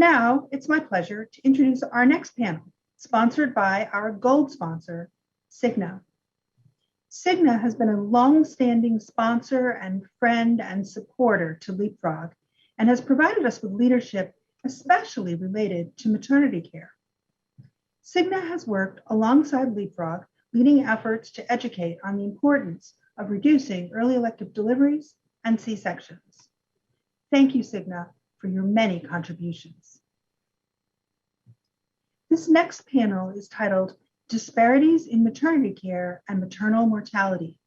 now it's my pleasure to introduce our next panel, sponsored by our gold sponsor, Cigna. Cigna has been a long-standing sponsor and friend and supporter to Leapfrog and has provided us with leadership especially related to maternity care. Cigna has worked alongside Leapfrog, leading efforts to educate on the importance of reducing early elective deliveries and C-sections. Thank you, Cigna, for your many contributions. This next panel is titled Disparities in Maternity Care and Maternal Mortality.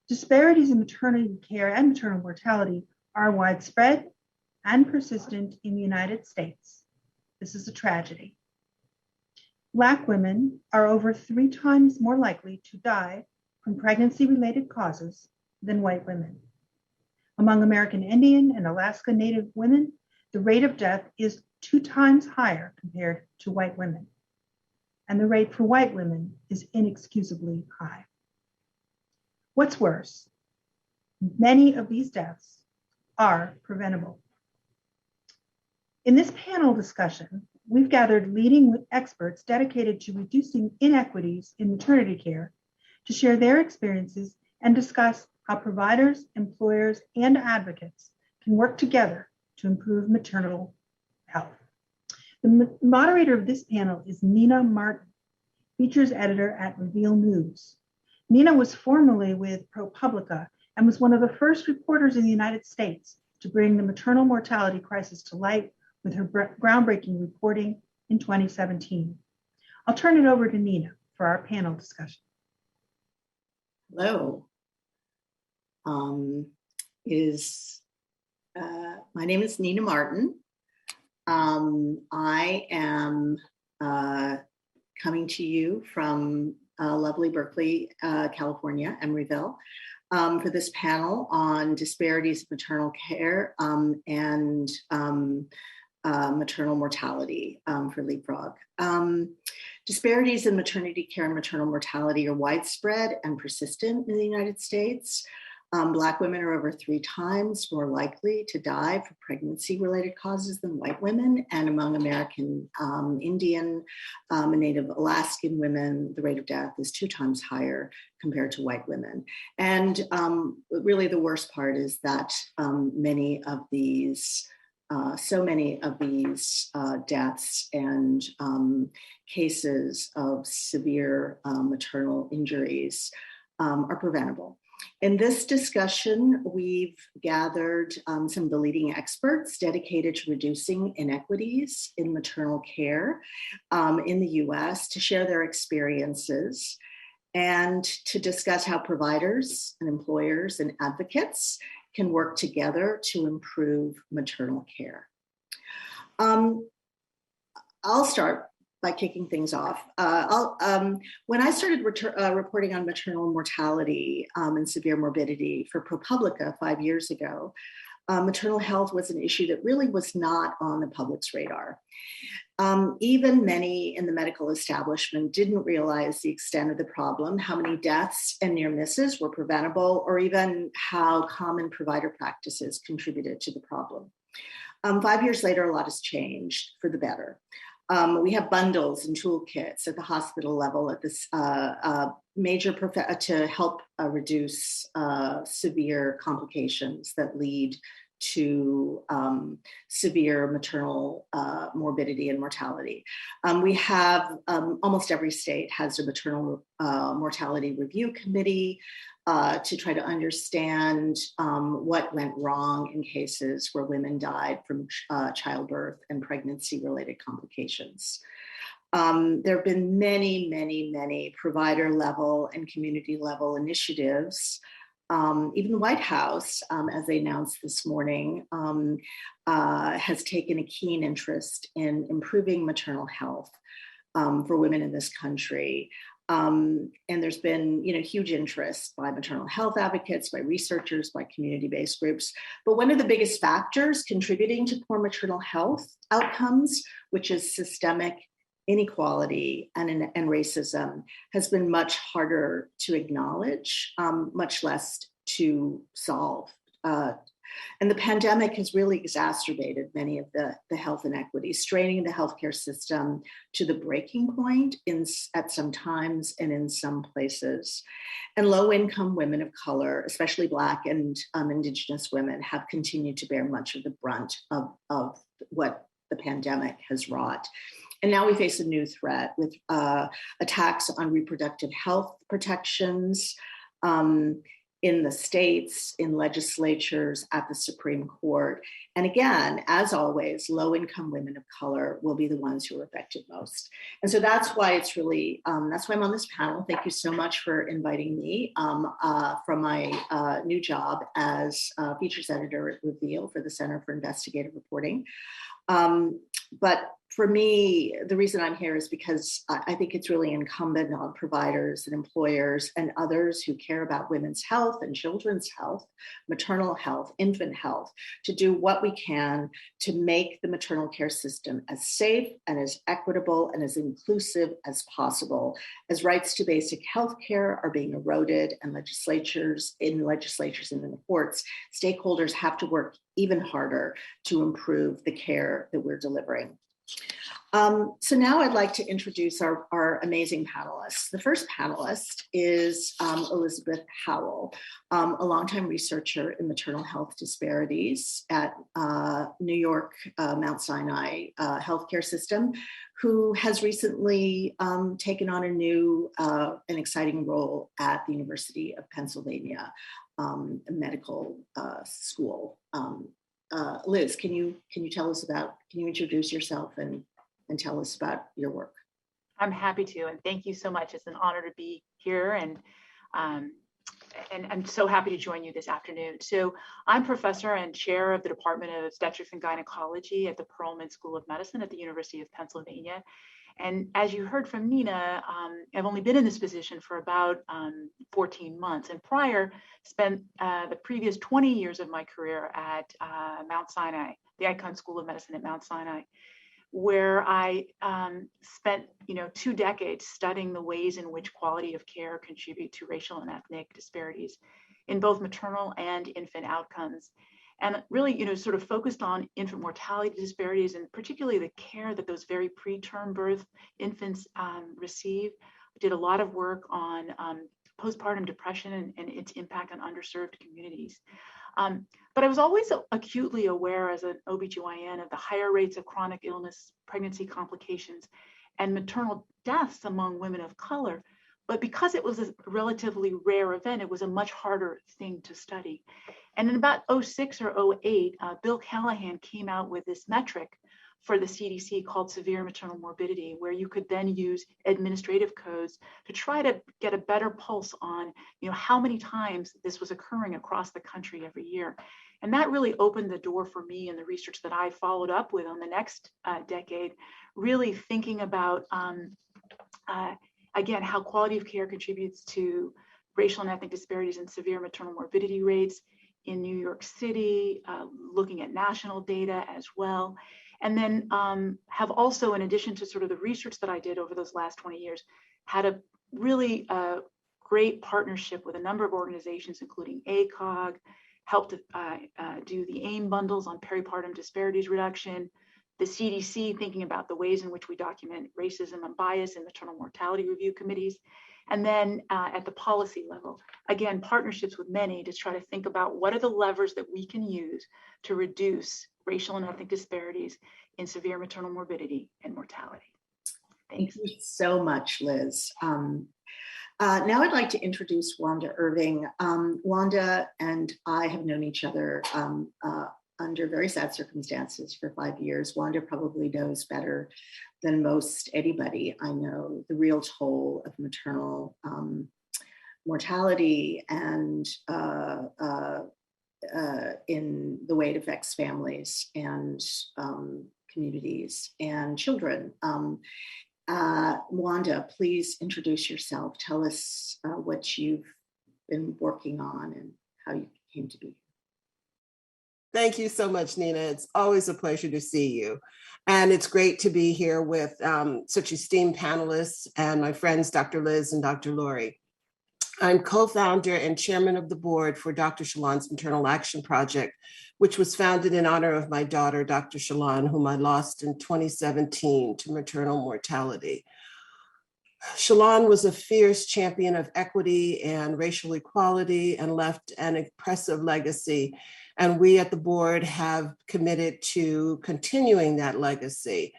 Disparities in maternity care and maternal mortality are widespread and persistent in the United States. This is a tragedy. Black women are over 3 times more likely to die from pregnancy-related causes than white women. Among American Indian and Alaska Native women, the rate of death is 2 times higher compared to white women. And the rate for white women is inexcusably high. What's worse, many of these deaths are preventable. In this panel discussion, we've gathered leading experts dedicated to reducing inequities in maternity care to share their experiences and discuss how providers, employers, and advocates can work together to improve maternal health. The moderator of this panel is Nina Martin, features editor at Reveal News. Nina was formerly with ProPublica and was one of the first reporters in the United States to bring the maternal mortality crisis to light with her groundbreaking reporting in 2017. I'll turn it over to Nina for our panel discussion. Hello. My name is Nina Martin. I am coming to you from lovely Berkeley, California, Emeryville, for this panel on disparities in maternal care and maternal mortality for Leapfrog. Disparities in maternity care and maternal mortality are widespread and persistent in the United States. Black women are over 3 times more likely to die for pregnancy-related causes than white women, and among American Indian and Native Alaskan women, the rate of death is 2 times higher compared to white women. And really the worst part is that so many of these deaths and cases of severe maternal injuries are preventable. In this discussion, we've gathered some of the leading experts dedicated to reducing inequities in maternal care in the US to share their experiences and to discuss how providers and employers and advocates can work together to improve maternal care. I'll start by kicking things off. When I started reporting on maternal mortality and severe morbidity for ProPublica 5 years ago, maternal health was an issue that really was not on the public's radar. Even many in the medical establishment didn't realize the extent of the problem, how many deaths and near misses were preventable, or even how common provider practices contributed to the problem. 5 years later, a lot has changed for the better. We have bundles and toolkits at the hospital level at this to help reduce severe complications that lead to severe maternal morbidity and mortality. We have almost every state has a maternal mortality review committee to try to understand what went wrong in cases where women died from childbirth and pregnancy-related complications. There have been many provider level and community level initiatives. Even the White House, as they announced this morning, has taken a keen interest in improving maternal health for women in this country. And there's been, huge interest by maternal health advocates, by researchers, by community-based groups. But one of the biggest factors contributing to poor maternal health outcomes, which is systemic inequality and racism, has been much harder to acknowledge, much less to solve. And the pandemic has really exacerbated many of the health inequities, straining the healthcare system to the breaking point at some times and in some places. And low-income women of color, especially Black and Indigenous women, have continued to bear much of the brunt of what the pandemic has wrought. And now we face a new threat with attacks on reproductive health protections in the states, in legislatures, at the Supreme Court. And again, as always, low-income women of color will be the ones who are affected most. And so that's why it's really, that's why I'm on this panel. Thank you so much for inviting me from my new job as features editor at Reveal for the Center for Investigative Reporting. But for me, the reason I'm here is because I think it's really incumbent on providers and employers and others who care about women's health and children's health, maternal health, infant health, to do what we can to make the maternal care system as safe and as equitable and as inclusive as possible, as rights to basic health care are being eroded and legislatures and in the courts, stakeholders have to work even harder to improve the care that we're delivering. So now I'd like to introduce our amazing panelists. The first panelist is Elizabeth Howell, a longtime researcher in maternal health disparities at New York Mount Sinai healthcare system, who has recently taken on a new and exciting role at the University of Pennsylvania medical school. Liz, can you introduce yourself and tell us about your work? I'm happy to, and thank you so much. It's an honor to be here, and I'm so happy to join you this afternoon. So I'm professor and chair of the Department of Obstetrics and Gynecology at the Perelman School of Medicine at the University of Pennsylvania. And as you heard from Nina, I've only been in this position for about 14 months, and prior spent the previous 20 years of my career at Mount Sinai, the Icahn School of Medicine at Mount Sinai, where I spent 2 decades studying the ways in which quality of care contribute to racial and ethnic disparities in both maternal and infant outcomes. And really, sort of focused on infant mortality disparities, and particularly the care that those very preterm birth infants receive. I did a lot of work on postpartum depression and its impact on underserved communities. But I was always acutely aware as an OBGYN of the higher rates of chronic illness, pregnancy complications, and maternal deaths among women of color. But because it was a relatively rare event, it was a much harder thing to study. And in about 2006 or 2008, Bill Callahan came out with this metric for the CDC called severe maternal morbidity, where you could then use administrative codes to try to get a better pulse on, how many times this was occurring across the country every year. And that really opened the door for me in the research that I followed up with on the next decade, really thinking about, again, how quality of care contributes to racial and ethnic disparities and severe maternal morbidity rates in New York City, looking at national data as well. And then have also, in addition to sort of the research that I did over those last 20 years, had a really great partnership with a number of organizations, including ACOG, helped do the AIM bundles on peripartum disparities reduction, the CDC thinking about the ways in which we document racism and bias in maternal mortality review committees, and then at the policy level, again, partnerships with many to try to think about what are the levers that we can use to reduce racial and ethnic disparities in severe maternal morbidity and mortality. Thanks. Thank you so much, Liz. Now I'd like to introduce Wanda Irving. Wanda and I have known each other under very sad circumstances for 5 years. Wanda probably knows better than most anybody I know the real toll of maternal mortality and in the way it affects families and communities and children. Wanda, please introduce yourself. Tell us what you've been working on and how you came to be here. Thank you so much, Nina. It's always a pleasure to see you. And it's great to be here with such esteemed panelists and my friends, Dr. Liz and Dr. Lori. I'm co-founder and chairman of the board for Dr. Shalon's Maternal Action Project, which was founded in honor of my daughter, Dr. Shalon, whom I lost in 2017 to maternal mortality. Shalon was a fierce champion of equity and racial equality and left an impressive legacy. And we at the board have committed to continuing that legacy.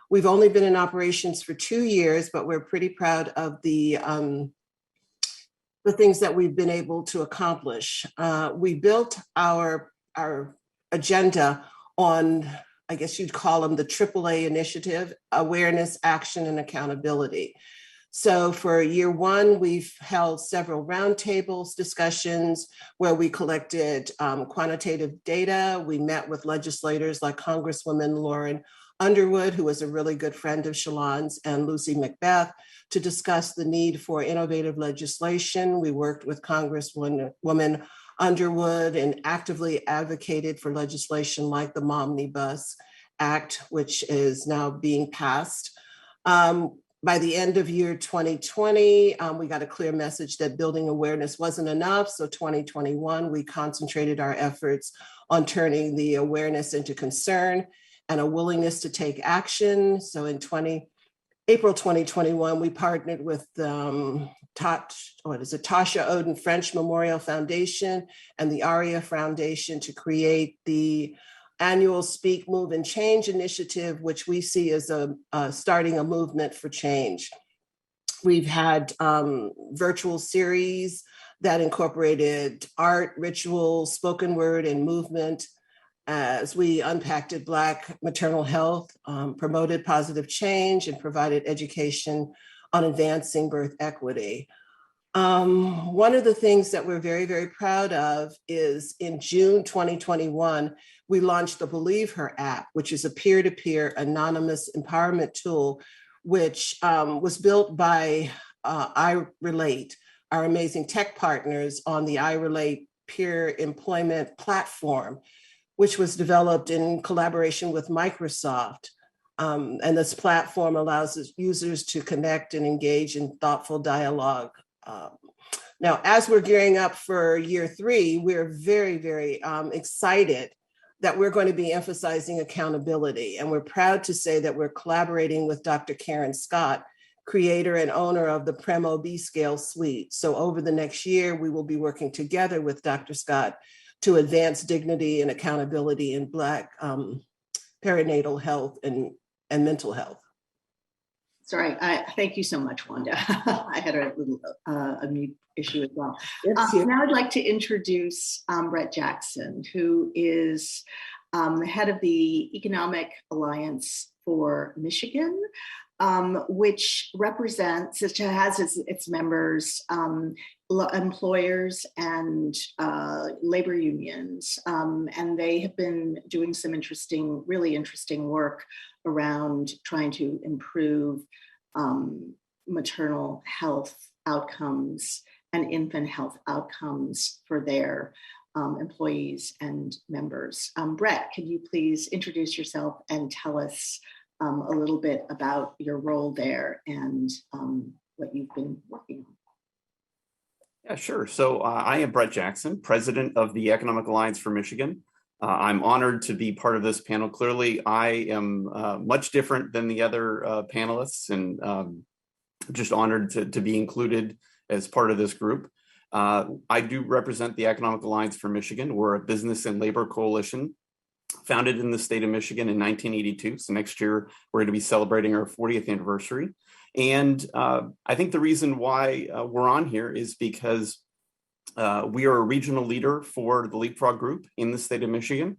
We've only been in operations for 2 years, but we're pretty proud of the things that we've been able to accomplish. We built our agenda on, I guess you'd call them the AAA initiative: awareness, action, and accountability. So for year one, we've held several roundtables, discussions where we collected quantitative data. We met with legislators like Congresswoman Lauren Underwood, who was a really good friend of Shalon's, and Lucy Macbeth, to discuss the need for innovative legislation. We worked with Congresswoman Underwood and actively advocated for legislation like the Momnibus Act, which is now being passed. By the end of year 2020, we got a clear message that building awareness wasn't enough. So 2021, we concentrated our efforts on turning the awareness into concern and a willingness to take action. So in April 2021, we partnered with Tasha Oden French Memorial Foundation and the ARIA Foundation to create the annual Speak, Move, and Change initiative, which we see as starting a movement for change. We've had virtual series that incorporated art, ritual, spoken word, and movement as we unpacked Black maternal health, promoted positive change, and provided education on advancing birth equity. One of the things that we're very, very proud of is in June 2021, we launched the Believe Her app, which is a peer-to-peer anonymous empowerment tool, which was built by iRelate, our amazing tech partners on the iRelate peer employment platform, which was developed in collaboration with Microsoft. And this platform allows users to connect and engage in thoughtful dialogue. Now, as we're gearing up for year 3, we're very, very excited that we're going to be emphasizing accountability. And we're proud to say that we're collaborating with Dr. Karen Scott, creator and owner of the Premo B-Scale Suite. So over the next year, we will be working together with Dr. Scott to advance dignity and accountability in Black perinatal health and mental health. Sorry, thank you so much, Wanda. I had a little a mute issue as well. Now I'd like to introduce Brett Jackson, who is head of the Economic Alliance for Michigan, which represents, it has its members, employers and labor unions. And they have been doing some really interesting work around trying to improve maternal health outcomes and infant health outcomes for their employees and members. Brett, could you please introduce yourself and tell us a little bit about your role there and what you've been working on? Yeah, sure. So I am Brett Jackson, president of the Economic Alliance for Michigan. I'm honored to be part of this panel. Clearly, I am much different than the other panelists, and just honored to be included as part of this group. I do represent the Economic Alliance for Michigan. We're a business and labor coalition founded in the state of Michigan in 1982. So next year, we're going to be celebrating our 40th anniversary. And I think the reason why we're on here is because we are a regional leader for the Leapfrog group in the state of Michigan.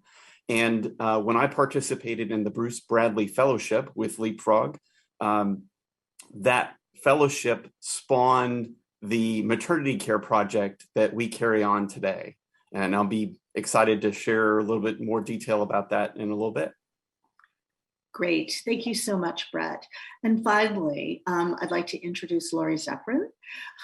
And when I participated in the Bruce Bradley Fellowship with Leapfrog, that fellowship spawned the maternity care project that we carry on today. And I'll be excited to share a little bit more detail about that in a little bit. Great. Thank you so much, Brett. And finally, I'd like to introduce Lori Zeprin,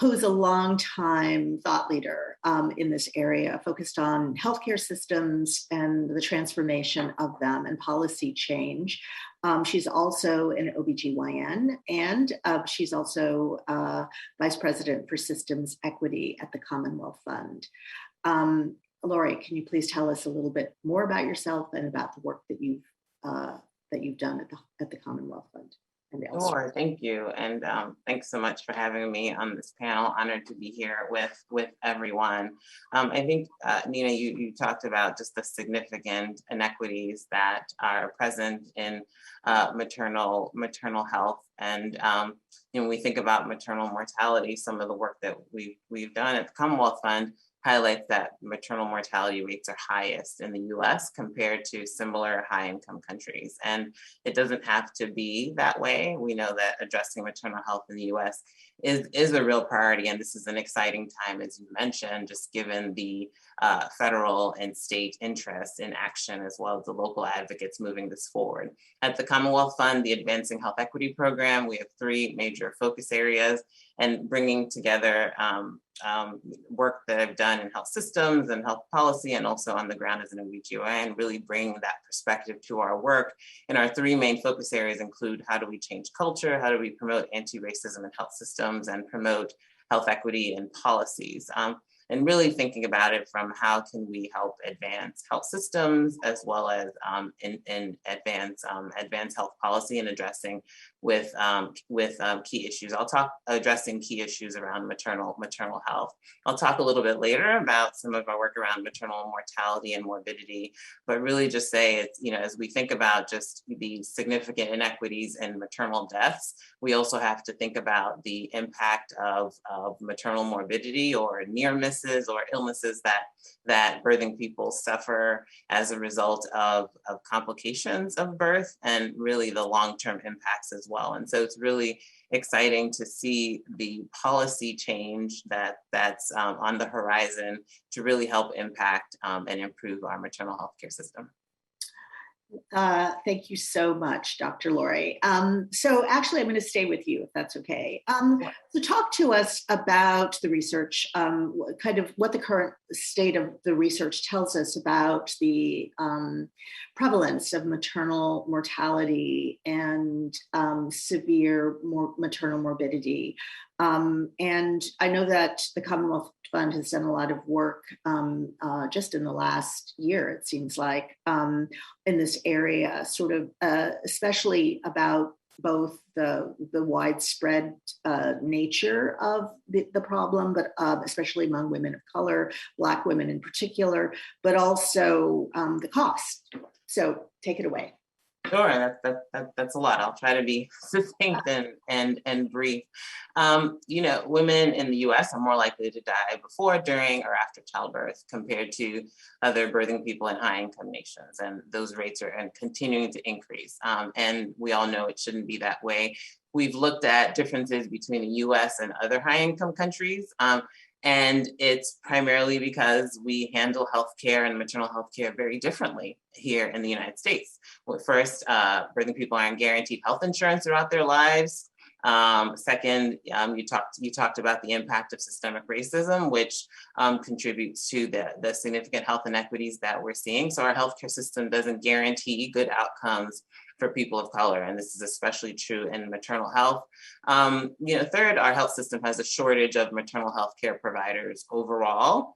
who's a longtime thought leader in this area, focused on healthcare systems and the transformation of them and policy change. She's also an OBGYN, and she's also Vice President for Systems Equity at the Commonwealth Fund. Lori, can you please tell us a little bit more about yourself and about the work that you've done at the Commonwealth Fund? Sure, thank you. And thanks so much for having me on this panel. Honored to be here with everyone. I think, Nina, you talked about just the significant inequities that are present in maternal health. And when we think about maternal mortality, some of the work that we've done at the Commonwealth Fund highlights that maternal mortality rates are highest in the US compared to similar high-income countries. And it doesn't have to be that way. We know that addressing maternal health in the US is a real priority. And this is an exciting time, as you mentioned, just given the federal and state interest in action, as well as the local advocates moving this forward. At the Commonwealth Fund, the Advancing Health Equity Program, we have 3 major focus areas, and bringing together work that I've done in health systems and health policy, and also on the ground as an OBGYN, really bring that perspective to our work. And our 3 main focus areas include: how do we change culture, how do we promote anti-racism in health systems, and promote health equity in policies. And really thinking about it from how can we help advance health systems, as well as in advance health policy and addressing with key issues. I'll talk addressing key issues around maternal health. I'll talk a little bit later about some of our work around maternal mortality and morbidity, but really just say it's, as we think about just the significant inequities in maternal deaths, we also have to think about the impact of maternal morbidity, or near misses, or illnesses that birthing people suffer as a result of complications of birth, and really the long-term impacts as well. And so it's really exciting to see the policy change that's on the horizon to really help impact and improve our maternal health care system. Thank you so much, Dr. Lori. So actually, I'm going to stay with you, if that's okay. So talk to us about the research, kind of what the current state of the research tells us about the prevalence of maternal mortality and severe maternal morbidity. And I know that the Commonwealth Fund has done a lot of work just in the last year, it seems like, in this area, sort of especially about both the widespread nature of the problem, but especially among women of color, Black women in particular, but also the cost. So take it away. Sure, that's a lot. I'll try to be succinct and brief. Women in the U.S. are more likely to die before, during, or after childbirth compared to other birthing people in high-income nations, and those rates are continuing to increase. And we all know it shouldn't be that way. We've looked at differences between the U.S. and other high-income countries. And it's primarily because we handle healthcare and maternal health care very differently here in the United States. Well, first, birthing people aren't guaranteed health insurance throughout their lives. Second, you talked about the impact of systemic racism, which contributes to the significant health inequities that we're seeing. So our healthcare system doesn't guarantee good outcomes for people of color, and this is especially true in maternal health. Third, our health system has a shortage of maternal health care providers overall,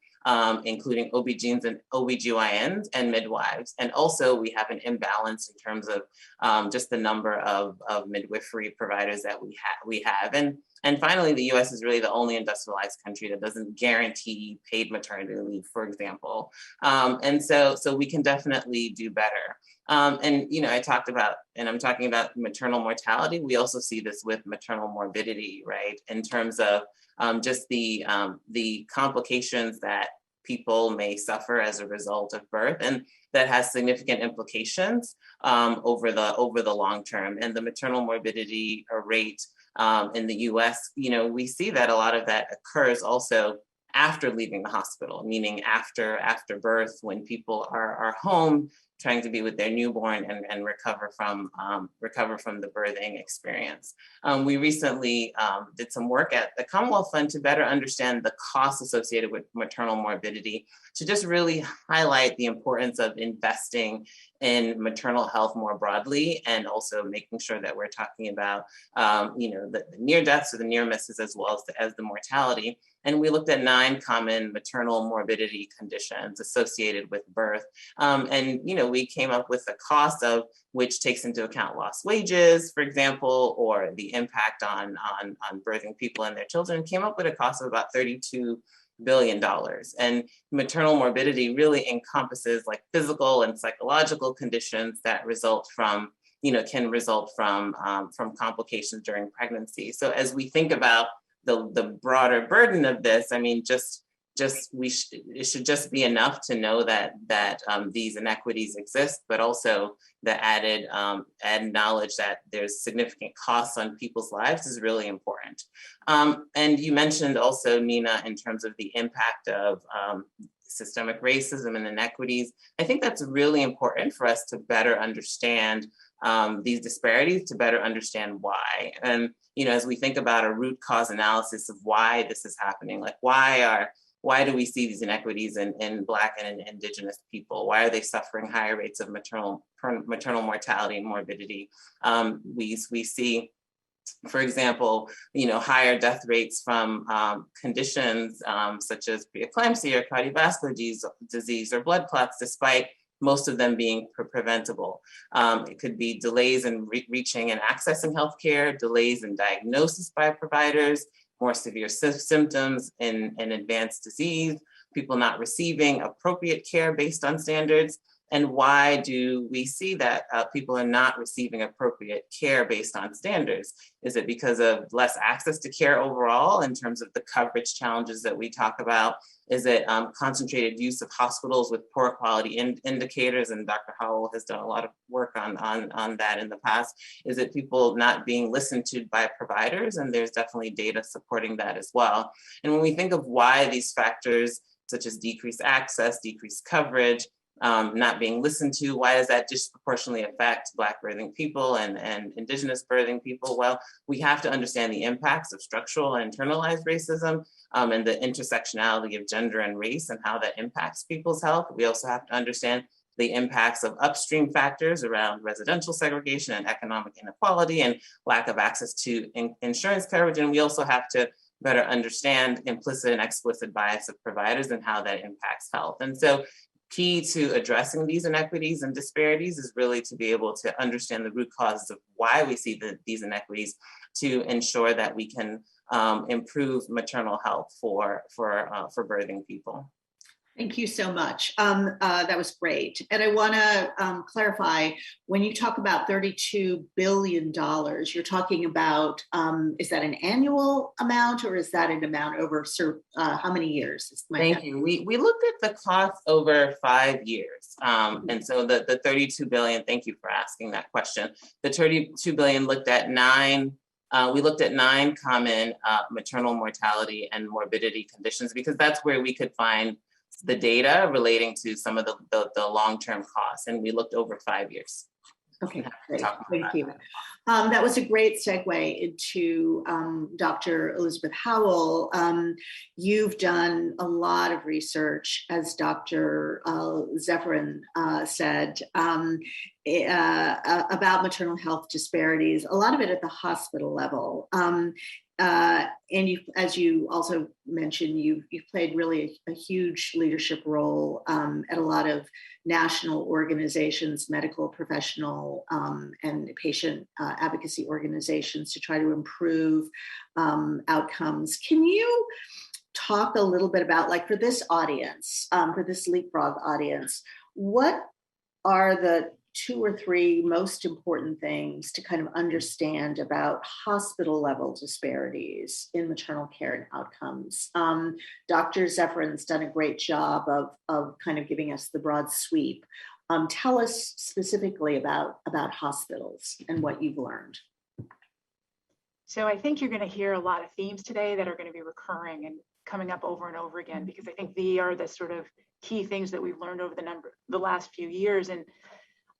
including OBGYNs and midwives. And also we have an imbalance in terms of just the number of midwifery providers that we have. And finally, the US is really the only industrialized country that doesn't guarantee paid maternity leave, for example. And so we can definitely do better. I talked about, and I'm talking about maternal mortality. We also see this with maternal morbidity, right? In terms of just the complications that people may suffer as a result of birth, and that has significant implications over the long term. And the maternal morbidity rate in the US, we see that a lot of that occurs also after leaving the hospital, meaning after birth, when people are home trying to be with their newborn and recover from the birthing experience. We recently did some work at the Commonwealth Fund to better understand the costs associated with maternal morbidity, to just really highlight the importance of investing in maternal health more broadly, and also making sure that we're talking about the near deaths or the near misses, as well as the mortality. And we looked at 9 common maternal morbidity conditions associated with birth. And we came up with the cost of which takes into account lost wages, for example, or the impact on birthing people and their children, came up with a cost of about $32 billion. And maternal morbidity really encompasses like physical and psychological conditions that can result from complications during pregnancy. So as we think about the broader burden of this, I mean, it should just be enough to know that these inequities exist, but also the added knowledge that there's significant costs on people's lives is really important. And you mentioned also, Nina, in terms of the impact of systemic racism and inequities. I think that's really important for us to better understand these disparities, to better understand why. And as we think about a root cause analysis of why this is happening, like why do we see these inequities in Black and Indigenous people? Why are they suffering higher rates of maternal mortality and morbidity? We see, for example, higher death rates from conditions such as preeclampsia or cardiovascular disease or blood clots, despite most of them being preventable. It could be delays in reaching and accessing healthcare, delays in diagnosis by providers, more severe symptoms in advanced disease, people not receiving appropriate care based on standards. And why do we see that people are not receiving appropriate care based on standards? Is it because of less access to care overall in terms of the coverage challenges that we talk about? Is it concentrated use of hospitals with poor quality indicators? And Dr. Howell has done a lot of work on that in the past. Is it people not being listened to by providers? And there's definitely data supporting that as well. And when we think of why these factors, such as decreased access, decreased coverage, not being listened to, why does that disproportionately affect Black birthing people and Indigenous birthing people? Well, we have to understand the impacts of structural and internalized racism and the intersectionality of gender and race and how that impacts people's health. We also have to understand the impacts of upstream factors around residential segregation and economic inequality and lack of access to insurance coverage. And we also have to better understand implicit and explicit bias of providers and how that impacts health. And so key to addressing these inequities and disparities is really to be able to understand the root causes of why we see these inequities, to ensure that we can improve maternal health for birthing people. Thank you so much. That was great. And I want to clarify, when you talk about $32 billion, you're talking about, is that an annual amount or is that an amount over how many years? Thank you. We looked at the cost over 5 years. And so the $32 billion, thank you for asking that question. The $32 billion looked at 9 common maternal mortality and morbidity conditions, because that's where we could find the data relating to some of the long-term costs. And we looked over 5 years. Okay, great. Thank you. That was a great segue into Dr. Elizabeth Howell. You've done a lot of research, as Dr. Zephyrin said, about maternal health disparities, a lot of it at the hospital level. And you, as you also mentioned, you've played really a huge leadership role at a lot of national organizations, medical professional and patient advocacy organizations to try to improve outcomes. Can you talk a little bit about, like, for this audience, for this Leapfrog audience, what are the 2 or 3 most important things to kind of understand about hospital level disparities in maternal care and outcomes? Dr. Zephyrin's done a great job of kind of giving us the broad sweep. Tell us specifically about hospitals and what you've learned. So I think you're going to hear a lot of themes today that are going to be recurring. And coming up over and over again, because I think they are the sort of key things that we've learned over the last few years. And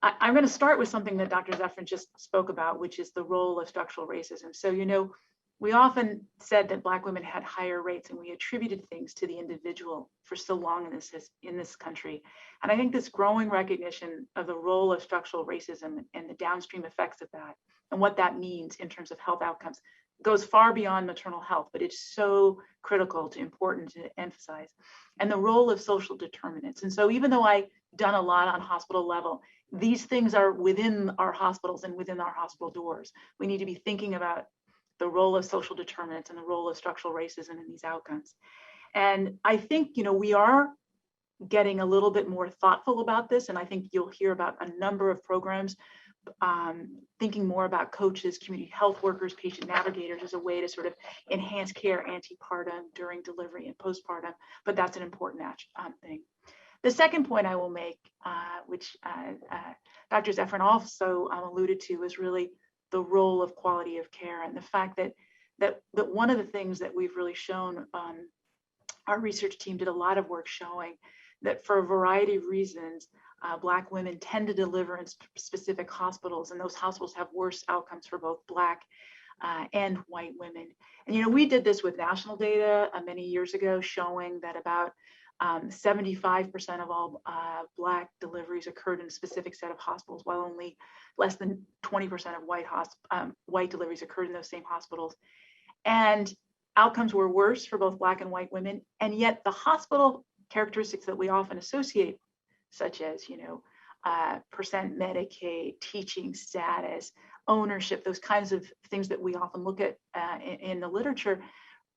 I'm going to start with something that Dr. Zephyrin just spoke about, which is the role of structural racism. So, we often said that Black women had higher rates, and we attributed things to the individual for so long in this country. And I think this growing recognition of the role of structural racism and the downstream effects of that, and what that means in terms of health outcomes, goes far beyond maternal health, but it's so critical to important to emphasize. And the role of social determinants. And so even though I've done a lot on hospital level, these things are within our hospitals and within our hospital doors. We need to be thinking about the role of social determinants and the role of structural racism in these outcomes. And I think, we are getting a little bit more thoughtful about this. And I think you'll hear about a number of programs thinking more about coaches, community health workers, patient navigators as a way to sort of enhance care antepartum, during delivery, and postpartum. But that's an important thing. The second point I will make, which Dr. Zephyrin also alluded to, is really the role of quality of care, and the fact that one of the things that we've really shown, our research team did a lot of work showing that for a variety of reasons, Black women tend to deliver in specific hospitals, and those hospitals have worse outcomes for both Black and white women. And we did this with national data many years ago, showing that about 75% of all Black deliveries occurred in a specific set of hospitals, while only less than 20% of white deliveries occurred in those same hospitals. And outcomes were worse for both Black and white women. And yet the hospital characteristics that we often associate, such as, percent Medicaid, teaching status, ownership, those kinds of things that we often look at in the literature,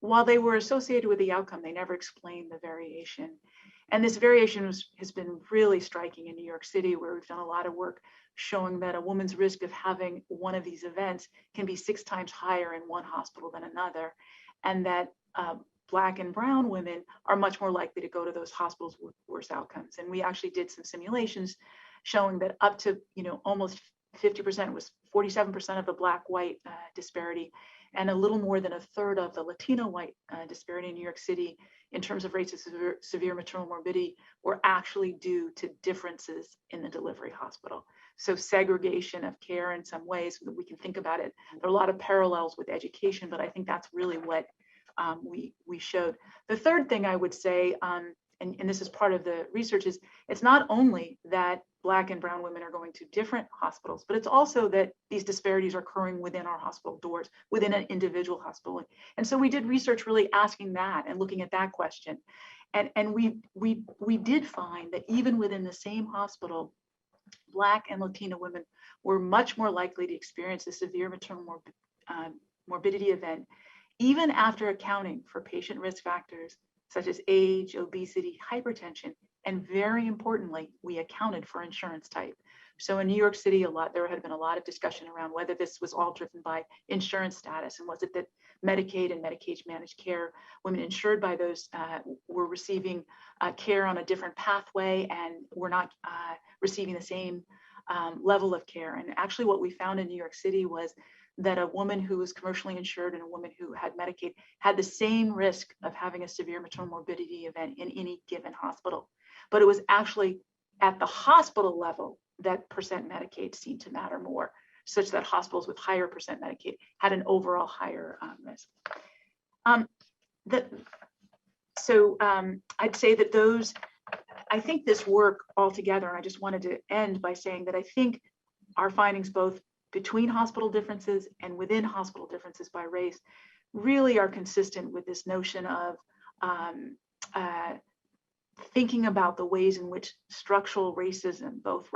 while they were associated with the outcome, they never explained the variation. And this variation has been really striking in New York City, where we've done a lot of work showing that a woman's risk of having one of these events can be 6 times higher in one hospital than another, and that Black and brown women are much more likely to go to those hospitals with worse outcomes. And we actually did some simulations showing that up to, almost 50% was 47% of the Black-white disparity, and a little more than a third of the Latino-white disparity in New York City in terms of rates of severe maternal morbidity were actually due to differences in the delivery hospital. So segregation of care in some ways, we can think about it. There are a lot of parallels with education, but I think that's really what we showed. The third thing I would say, and this is part of the research, is it's not only that Black and brown women are going to different hospitals, but it's also that these disparities are occurring within our hospital doors, within an individual hospital. And so we did research really asking that and looking at that question. And we did find that even within the same hospital, Black and Latino women were much more likely to experience a severe maternal morbidity event, even after accounting for patient risk factors such as age, obesity, hypertension, and very importantly, we accounted for insurance type. So in New York City, there had been a lot of discussion around whether this was all driven by insurance status, and was it that Medicaid and Medicaid managed care, women insured by those were receiving care on a different pathway and were not receiving the same level of care. And actually what we found in New York City was that a woman who was commercially insured and a woman who had Medicaid had the same risk of having a severe maternal morbidity event in any given hospital. But it was actually at the hospital level that percent Medicaid seemed to matter more, such that hospitals with higher percent Medicaid had an overall higher risk. I'd say that I think this work altogether, and I just wanted to end by saying that I think our findings both between hospital differences and within hospital differences by race really are consistent with this notion of thinking about the ways in which structural racism, both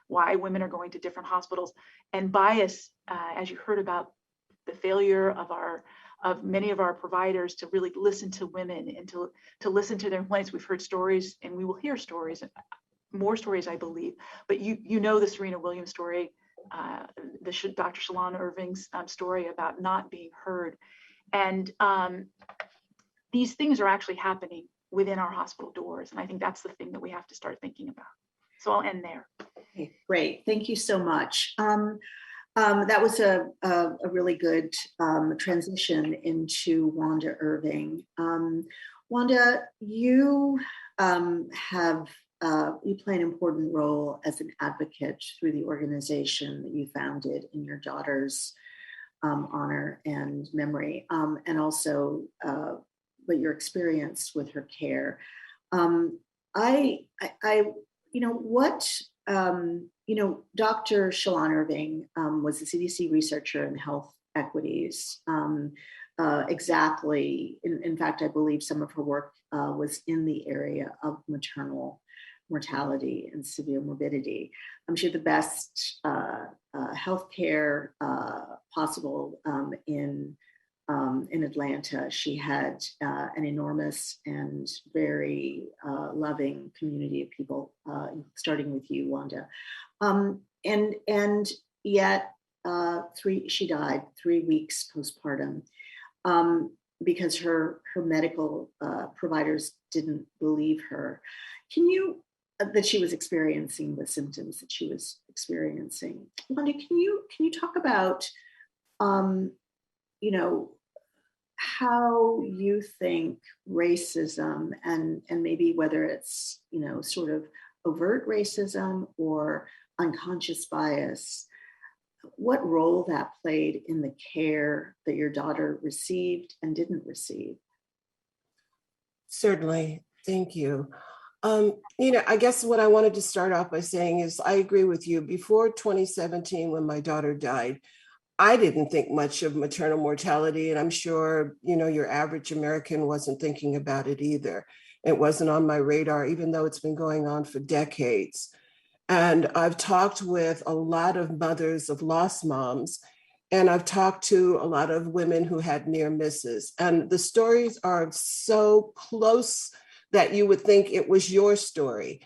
why women are going to different hospitals, and bias, as you heard about the failure of many of our providers to really listen to women and to listen to their complaints. We've heard stories, and we will hear stories, more stories, I believe. But you know the Serena Williams story, the Dr. Shalon Irving's story about not being heard, and these things are actually happening within our hospital doors, and I think that's the thing that we have to start thinking about. So I'll end there. Okay, great, thank you so much. That was a really good transition into Wanda Irving. Wanda, you you play an important role as an advocate through the organization that you founded in your daughter's honor and memory, and also but your experience with her care. Dr. Shalon Irving was a CDC researcher in health equities. In fact, I believe some of her work was in the area of maternal mortality and severe morbidity. She had the best healthcare possible in Atlanta. She had an enormous and very loving community of people, starting with you, Wanda. And yet she died 3 weeks postpartum because her medical providers didn't believe her. That she was experiencing the symptoms that she was experiencing. Wanda, can you talk about how you think racism and maybe whether it's sort of overt racism or unconscious bias, what role that played in the care that your daughter received and didn't receive? Certainly, thank you. I guess what I wanted to start off by saying is I agree with you. Before 2017, when my daughter died, I didn't think much of maternal mortality, and I'm sure, your average American wasn't thinking about it either. It wasn't on my radar, even though it's been going on for decades. And I've talked with a lot of mothers of lost moms, and I've talked to a lot of women who had near misses. And the stories are so close that you would think it was your story.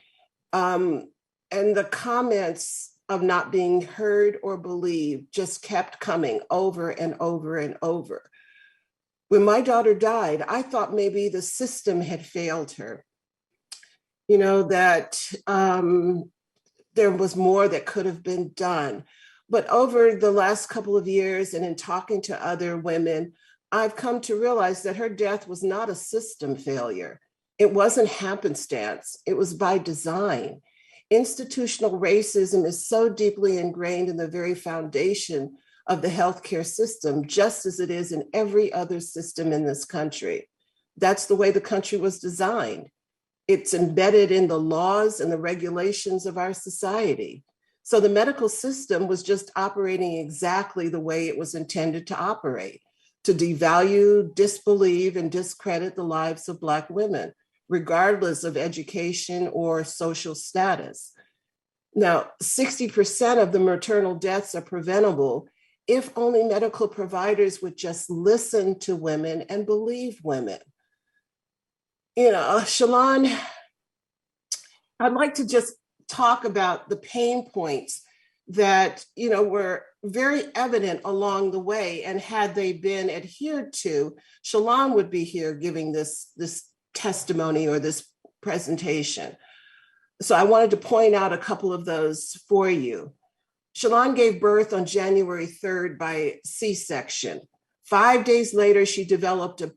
And the comments of not being heard or believed just kept coming over and over and over. When my daughter died, I thought maybe the system had failed her. That there was more that could have been done. But over the last couple of years and in talking to other women, I've come to realize that her death was not a system failure. It wasn't happenstance. It was by design. Institutional racism is so deeply ingrained in the very foundation of the healthcare system, just as it is in every other system in this country. That's the way the country was designed. It's embedded in the laws and the regulations of our society. So the medical system was just operating exactly the way it was intended to operate, to devalue, disbelieve, and discredit the lives of Black women, regardless of education or social status. Now, 60% of the maternal deaths are preventable if only medical providers would just listen to women and believe women. Shalon, I'd like to just talk about the pain points that, were very evident along the way. And had they been adhered to, Shalon would be here giving this testimony or this presentation. So I wanted to point out a couple of those for you. Shalon gave birth on January 3rd by C-section. 5 days later, she developed a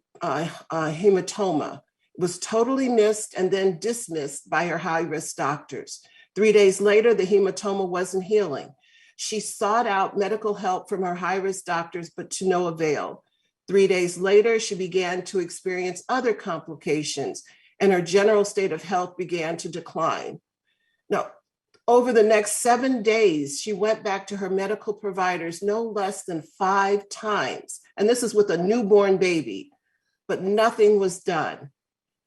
hematoma. It was totally missed and then dismissed by her high-risk doctors. 3 days later, the hematoma wasn't healing. She sought out medical help from her high-risk doctors, but to no avail. 3 days later, she began to experience other complications, and her general state of health began to decline. Now, over the next 7 days, she went back to her medical providers no less than 5 times. And this is with a newborn baby, but nothing was done.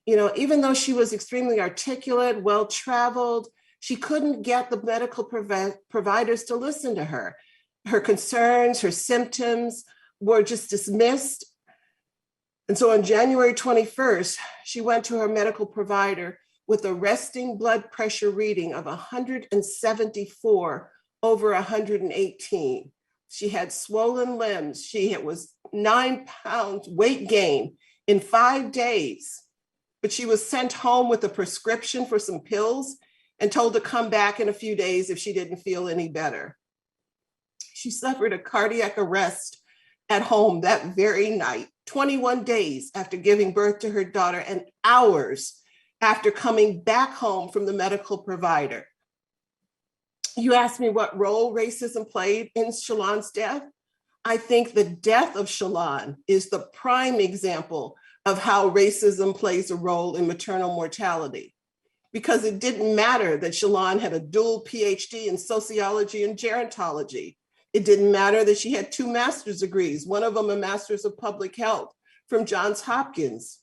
Even though she was extremely articulate, well-traveled, she couldn't get the medical providers to listen to her. Her concerns, her symptoms were just dismissed. And so on January 21st, she went to her medical provider with a resting blood pressure reading of 174/118. She had swollen limbs. She was 9 pounds weight gain in 5 days. But she was sent home with a prescription for some pills and told to come back in a few days if she didn't feel any better. She suffered a cardiac arrest at home that very night, 21 days after giving birth to her daughter and hours after coming back home from the medical provider. You asked me what role racism played in Shalon's death. I think the death of Shalon is the prime example of how racism plays a role in maternal mortality, because it didn't matter that Shalon had a dual PhD in sociology and gerontology. It didn't matter that she had 2 master's degrees, one of them a master's of public health from Johns Hopkins.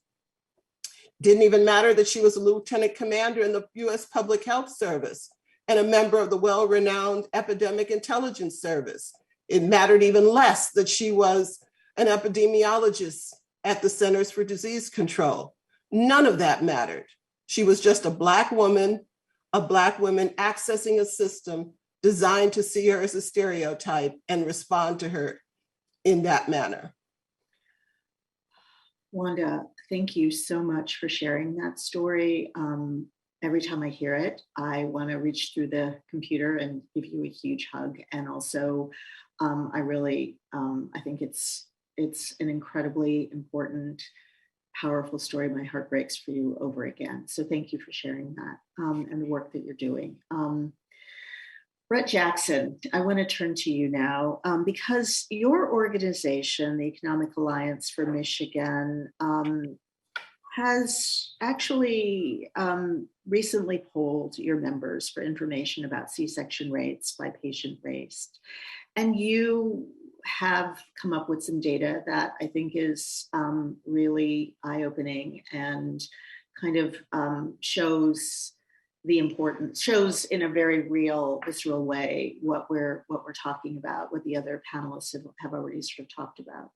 Didn't even matter that she was a lieutenant commander in the US Public Health Service and a member of the well-renowned Epidemic Intelligence Service. It mattered even less that she was an epidemiologist at the Centers for Disease Control. None of that mattered. She was just a Black woman accessing a system designed to see her as a stereotype and respond to her in that manner. Wanda, thank you so much for sharing that story. Every time I hear it, I want to reach through the computer and give you a huge hug. And also, I think it's an incredibly important, powerful story. My heart breaks for you over again. So thank you for sharing that and the work that you're doing. Brett Jackson, I want to turn to you now because your organization, the Economic Alliance for Michigan, has actually recently polled your members for information about C-section rates by patient race. And you have come up with some data that I think is really eye-opening and kind of shows in a very real, visceral way what we're talking about, what the other panelists have already sort of talked about.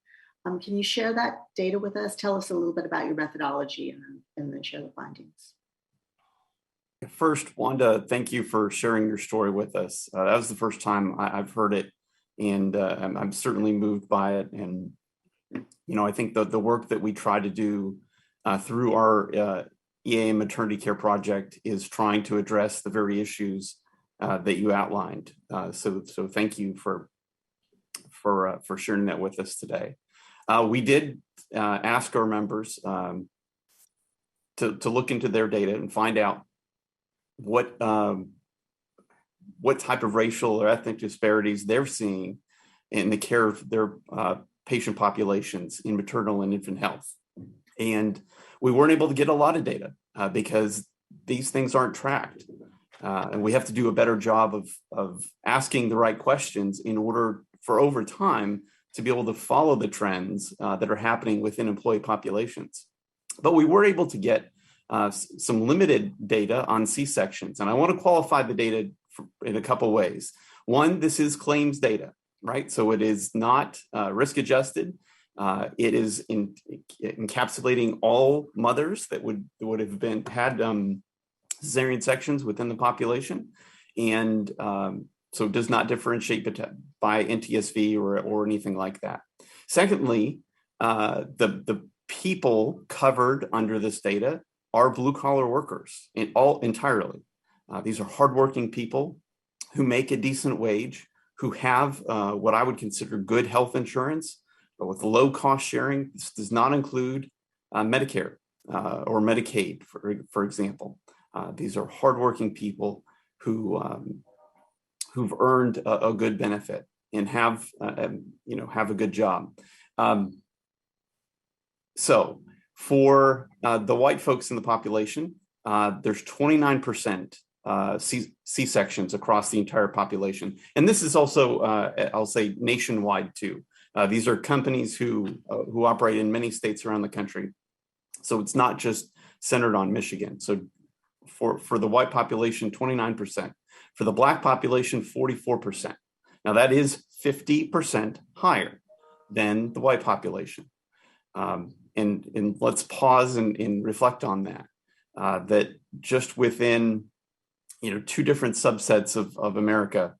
Can you share that data with us? Tell us a little bit about your methodology and then share the findings. First, Wanda, thank you for sharing your story with us. That was the first time I've heard it, and I'm certainly moved by it. And, I think the work that we try to do through our EA Maternity Care Project is trying to address the very issues that you outlined. So thank you for sharing that with us today. We did ask our members to look into their data and find out what type of racial or ethnic disparities they're seeing in the care of their patient populations in maternal and infant health. And we weren't able to get a lot of data because these things aren't tracked. And we have to do a better job of asking the right questions in order for over time to be able to follow the trends that are happening within employee populations. But we were able to get some limited data on C-sections. And I want to qualify the data in a couple ways. One, this is claims data, right? So it is not risk adjusted. It is encapsulating all mothers that would have had cesarean sections within the population. And so it does not differentiate by NTSV or anything like that. Secondly, the people covered under this data are blue collar workers entirely. These are hardworking people who make a decent wage, who have what I would consider good health insurance, but with low cost sharing. This does not include Medicare or Medicaid, for example. These are hardworking people who've earned a good benefit and have a good job. So for the white folks in the population, there's 29% C-sections across the entire population. And this is also, I'll say, nationwide too. These are companies who operate in many states around the country. So it's not just centered on Michigan. So for the white population, 29%. For the Black population, 44%. Now that is 50% higher than the white population. And let's pause and reflect on that. That just within, 2 different subsets of America,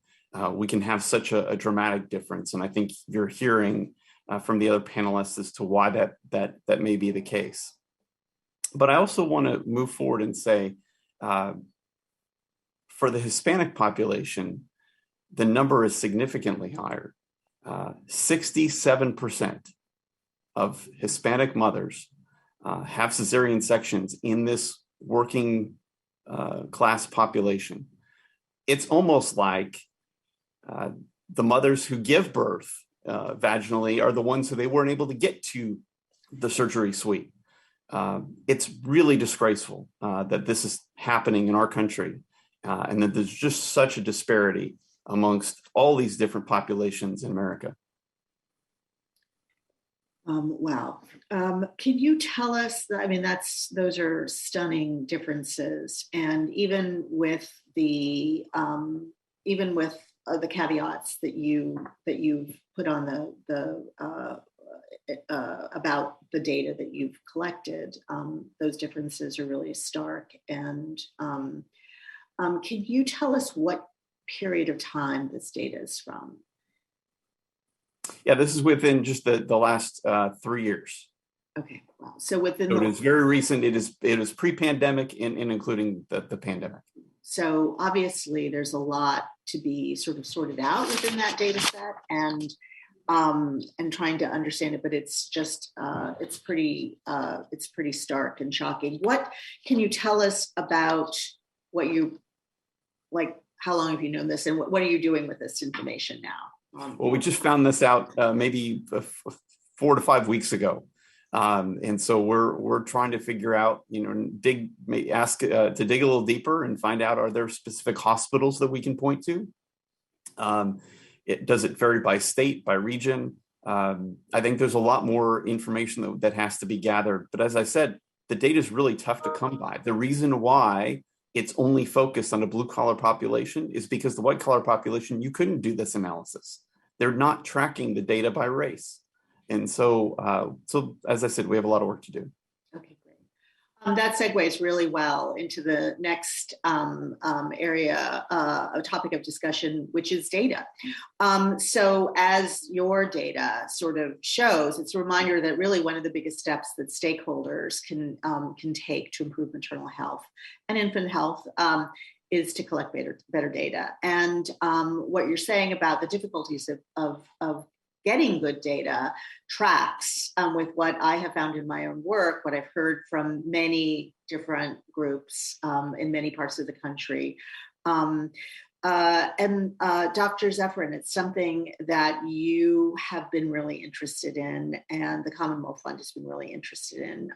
we can have such a dramatic difference. And I think you're hearing from the other panelists as to why that may be the case. But I also want to move forward and say, for the Hispanic population, the number is significantly higher. 67% of Hispanic mothers have cesarean sections in this working class population. It's almost like the mothers who give birth vaginally are the ones who they weren't able to get to the surgery suite. It's really disgraceful that this is happening in our country, and that there's just such a disparity amongst all these different populations in America. Wow. Can you tell us, I mean, those are stunning differences. And even with the caveats that you've put on about the data that you've collected, those differences are really stark. And can you tell us what period of time this data is from? Yeah, this is within just the last 3 years. Okay, wow. So it is very recent. It is pre-pandemic and including the pandemic. So obviously there's a lot to be sort of sorted out within that data set and trying to understand it, but it's just it's pretty stark and shocking. What can you tell us about what you like? How long have you known this, and what are you doing with this information now? Well, we just found this out maybe 4 to 5 weeks ago, and so we're trying to figure out, dig a little deeper and find out, are there specific hospitals that we can point to? Does it vary by state, by region? I think there's a lot more information that has to be gathered. But as I said, the data is really tough to come by. The reason why it's only focused on a blue collar population is because the white collar population, you couldn't do this analysis. They're not tracking the data by race. And so as I said, we have a lot of work to do. Okay, great. That segues really well into the next area, a topic of discussion, which is data. So as your data sort of shows, it's a reminder that really one of the biggest steps that stakeholders can take to improve maternal health and infant health is to collect better data. And what you're saying about the difficulties of getting good data tracks with what I have found in my own work, what I've heard from many different groups in many parts of the country. And Dr. Zephyrin, it's something that you have been really interested in, and the Commonwealth Fund has been really interested in.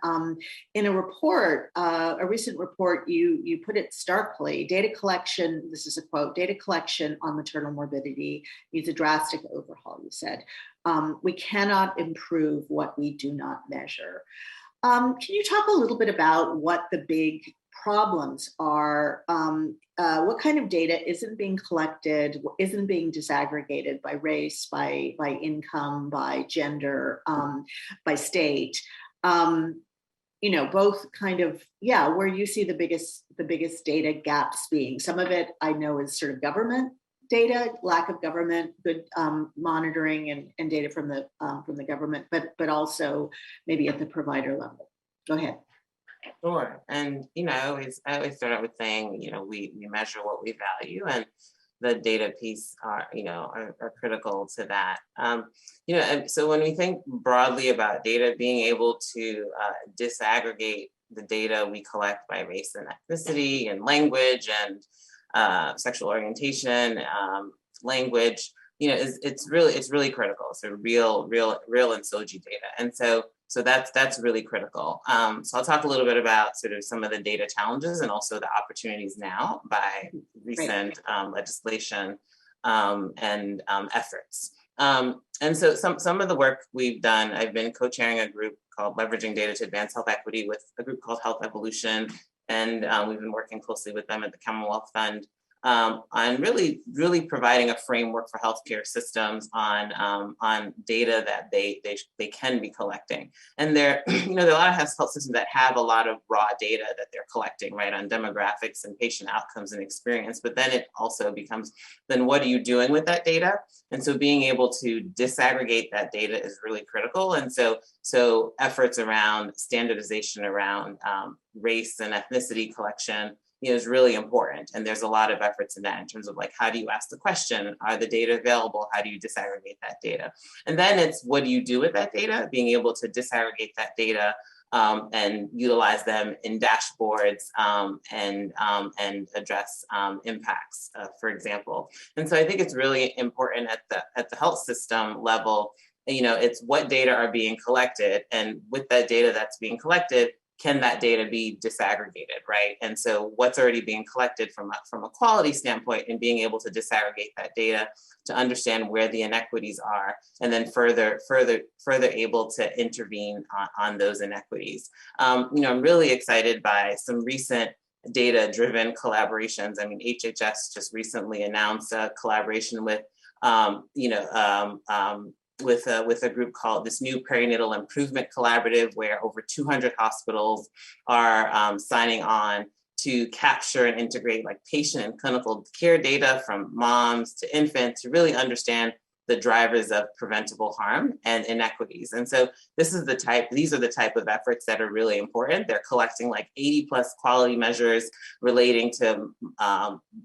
In a report, a recent report, you put it starkly, data collection, this is a quote, data collection on maternal morbidity needs a drastic overhaul, you said. We cannot improve what we do not measure. Can you talk a little bit about what the big problems are? What kind of data isn't being collected, isn't being disaggregated by race, by income, by gender, by state? Both kind of, where you see the biggest data gaps being. Some of it I know is sort of government data, lack of government, good monitoring and data from the government, but also maybe at the provider level. Go ahead. Sure. And, I always start out with saying, we measure what we value, and the data piece are critical to that. And so when we think broadly about data, being able to disaggregate the data we collect by race and ethnicity and language and sexual orientation, language, it's really critical. It's a real and SOGI data. And so that's really critical. So I'll talk a little bit about sort of some of the data challenges and also the opportunities now by recent legislation and efforts. And so some of the work we've done, I've been co-chairing a group called Leveraging Data to Advance Health Equity with a group called Health Evolution. And we've been working closely with them at the Commonwealth Fund on really providing a framework for healthcare systems on data that they can be collecting. And there are a lot of health systems that have a lot of raw data that they're collecting, right, on demographics and patient outcomes and experience. But then it also becomes, then what are you doing with that data? And so being able to disaggregate that data is really critical. And so efforts around standardization around race and ethnicity collection is really important. And there's a lot of efforts in that in terms of like, how do you ask the question? Are the data available? How do you disaggregate that data? And then it's, what do you do with that data? Being able to disaggregate that data and utilize them in dashboards and address impacts, for example. And so I think it's really important at the health system level. It's what data are being collected, and with that data that's being collected, can that data be disaggregated, right? And so what's already being collected from a quality standpoint, and being able to disaggregate that data to understand where the inequities are, and then further able to intervene on those inequities. I'm really excited by some recent data-driven collaborations. I mean, HHS just recently announced a collaboration with a group called this new Perinatal Improvement Collaborative, where over 200 hospitals are signing on to capture and integrate like patient and clinical care data from moms to infants to really understand the drivers of preventable harm and inequities. And so these are the type of efforts that are really important. They're collecting like 80 plus quality measures relating to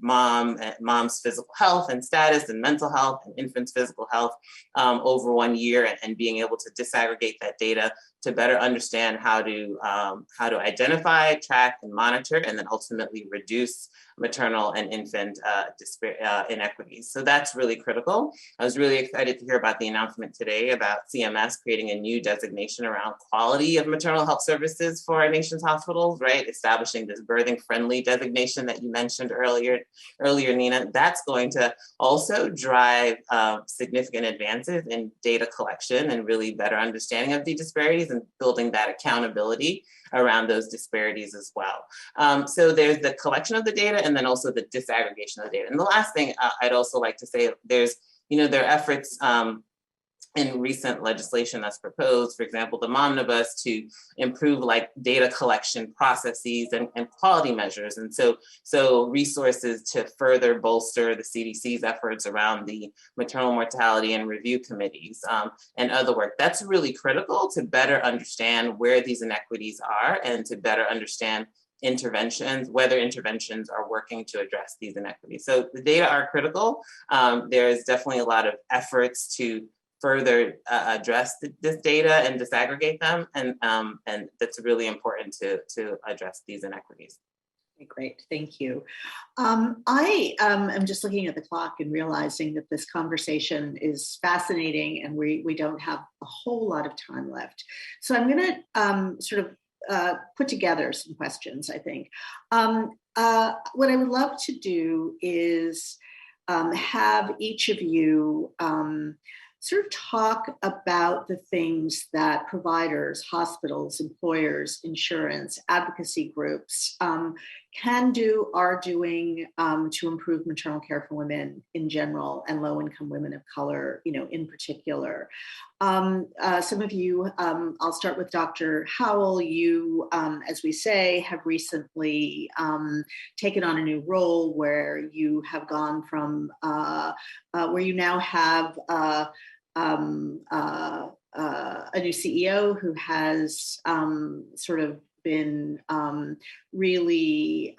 mom's physical health and status, and mental health, and infants' physical health over 1 year, and being able to disaggregate that data to better understand how to identify, track, and monitor, and then ultimately reduce maternal and infant inequities. So that's really critical. I was really excited to hear about the announcement today about CMS creating a new designation around quality of maternal health services for our nation's hospitals, right? Establishing this birthing friendly designation that you mentioned earlier, Nina. That's going to also drive significant advances in data collection and really better understanding of the disparities, and building that accountability around those disparities as well. So there's the collection of the data, and then also the disaggregation of the data. And the last thing I'd also like to say, there are efforts in recent legislation that's proposed, for example, the Momnibus, to improve like data collection processes and quality measures. And so resources to further bolster the CDC's efforts around the maternal mortality and review committees and other work. That's really critical to better understand where these inequities are, and to better understand whether interventions are working to address these inequities. So the data are critical. There is definitely a lot of efforts to further address this data and disaggregate them, and that's really important to address these inequities. Okay, great, thank you. I am just looking at the clock and realizing that this conversation is fascinating, and we don't have a whole lot of time left. So I'm going to put together some questions, I think. What I would love to do is have each of you sort of talk about the things that providers, hospitals, employers, insurance, advocacy groups can do, are doing to improve maternal care for women in general, and low-income women of color, in particular. Some of you, I'll start with Dr. Howell. You, as we say, have recently taken on a new role where you have gone from, where you now have a new CEO who has sort of been really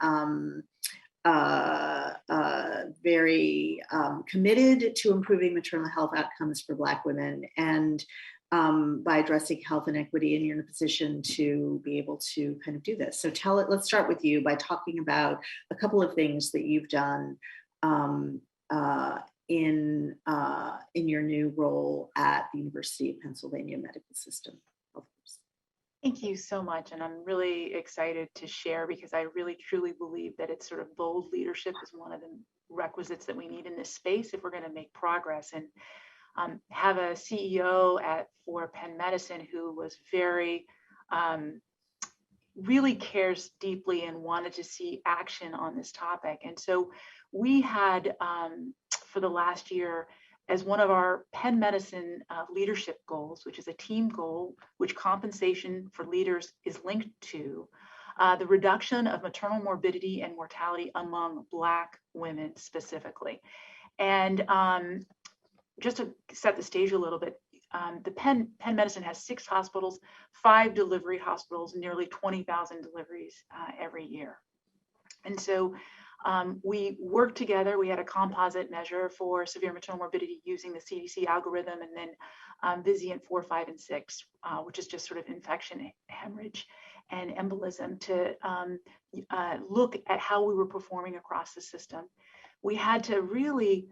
very committed to improving maternal health outcomes for Black women, and by addressing health inequity, and you're in a position to be able to kind of do this. So let's start with you by talking about a couple of things that you've done in your new role at the University of Pennsylvania Medical System. Thank you so much. And I'm really excited to share, because I really truly believe that it's sort of bold leadership is one of the requisites that we need in this space if we're going to make progress. And have a CEO for Penn Medicine who was very, really cares deeply and wanted to see action on this topic. And so we had, for the last year, as one of our Penn Medicine leadership goals, which is a team goal, which compensation for leaders is linked to, the reduction of maternal morbidity and mortality among Black women specifically. And just to set the stage a little bit, the Penn Medicine has 6 hospitals, 5 delivery hospitals, nearly 20,000 deliveries every year. And so we worked together. We had a composite measure for severe maternal morbidity using the CDC algorithm, and then Vizient 4, 5, and 6, which is just sort of infection, hemorrhage, and embolism, to look at how we were performing across the system. We had to really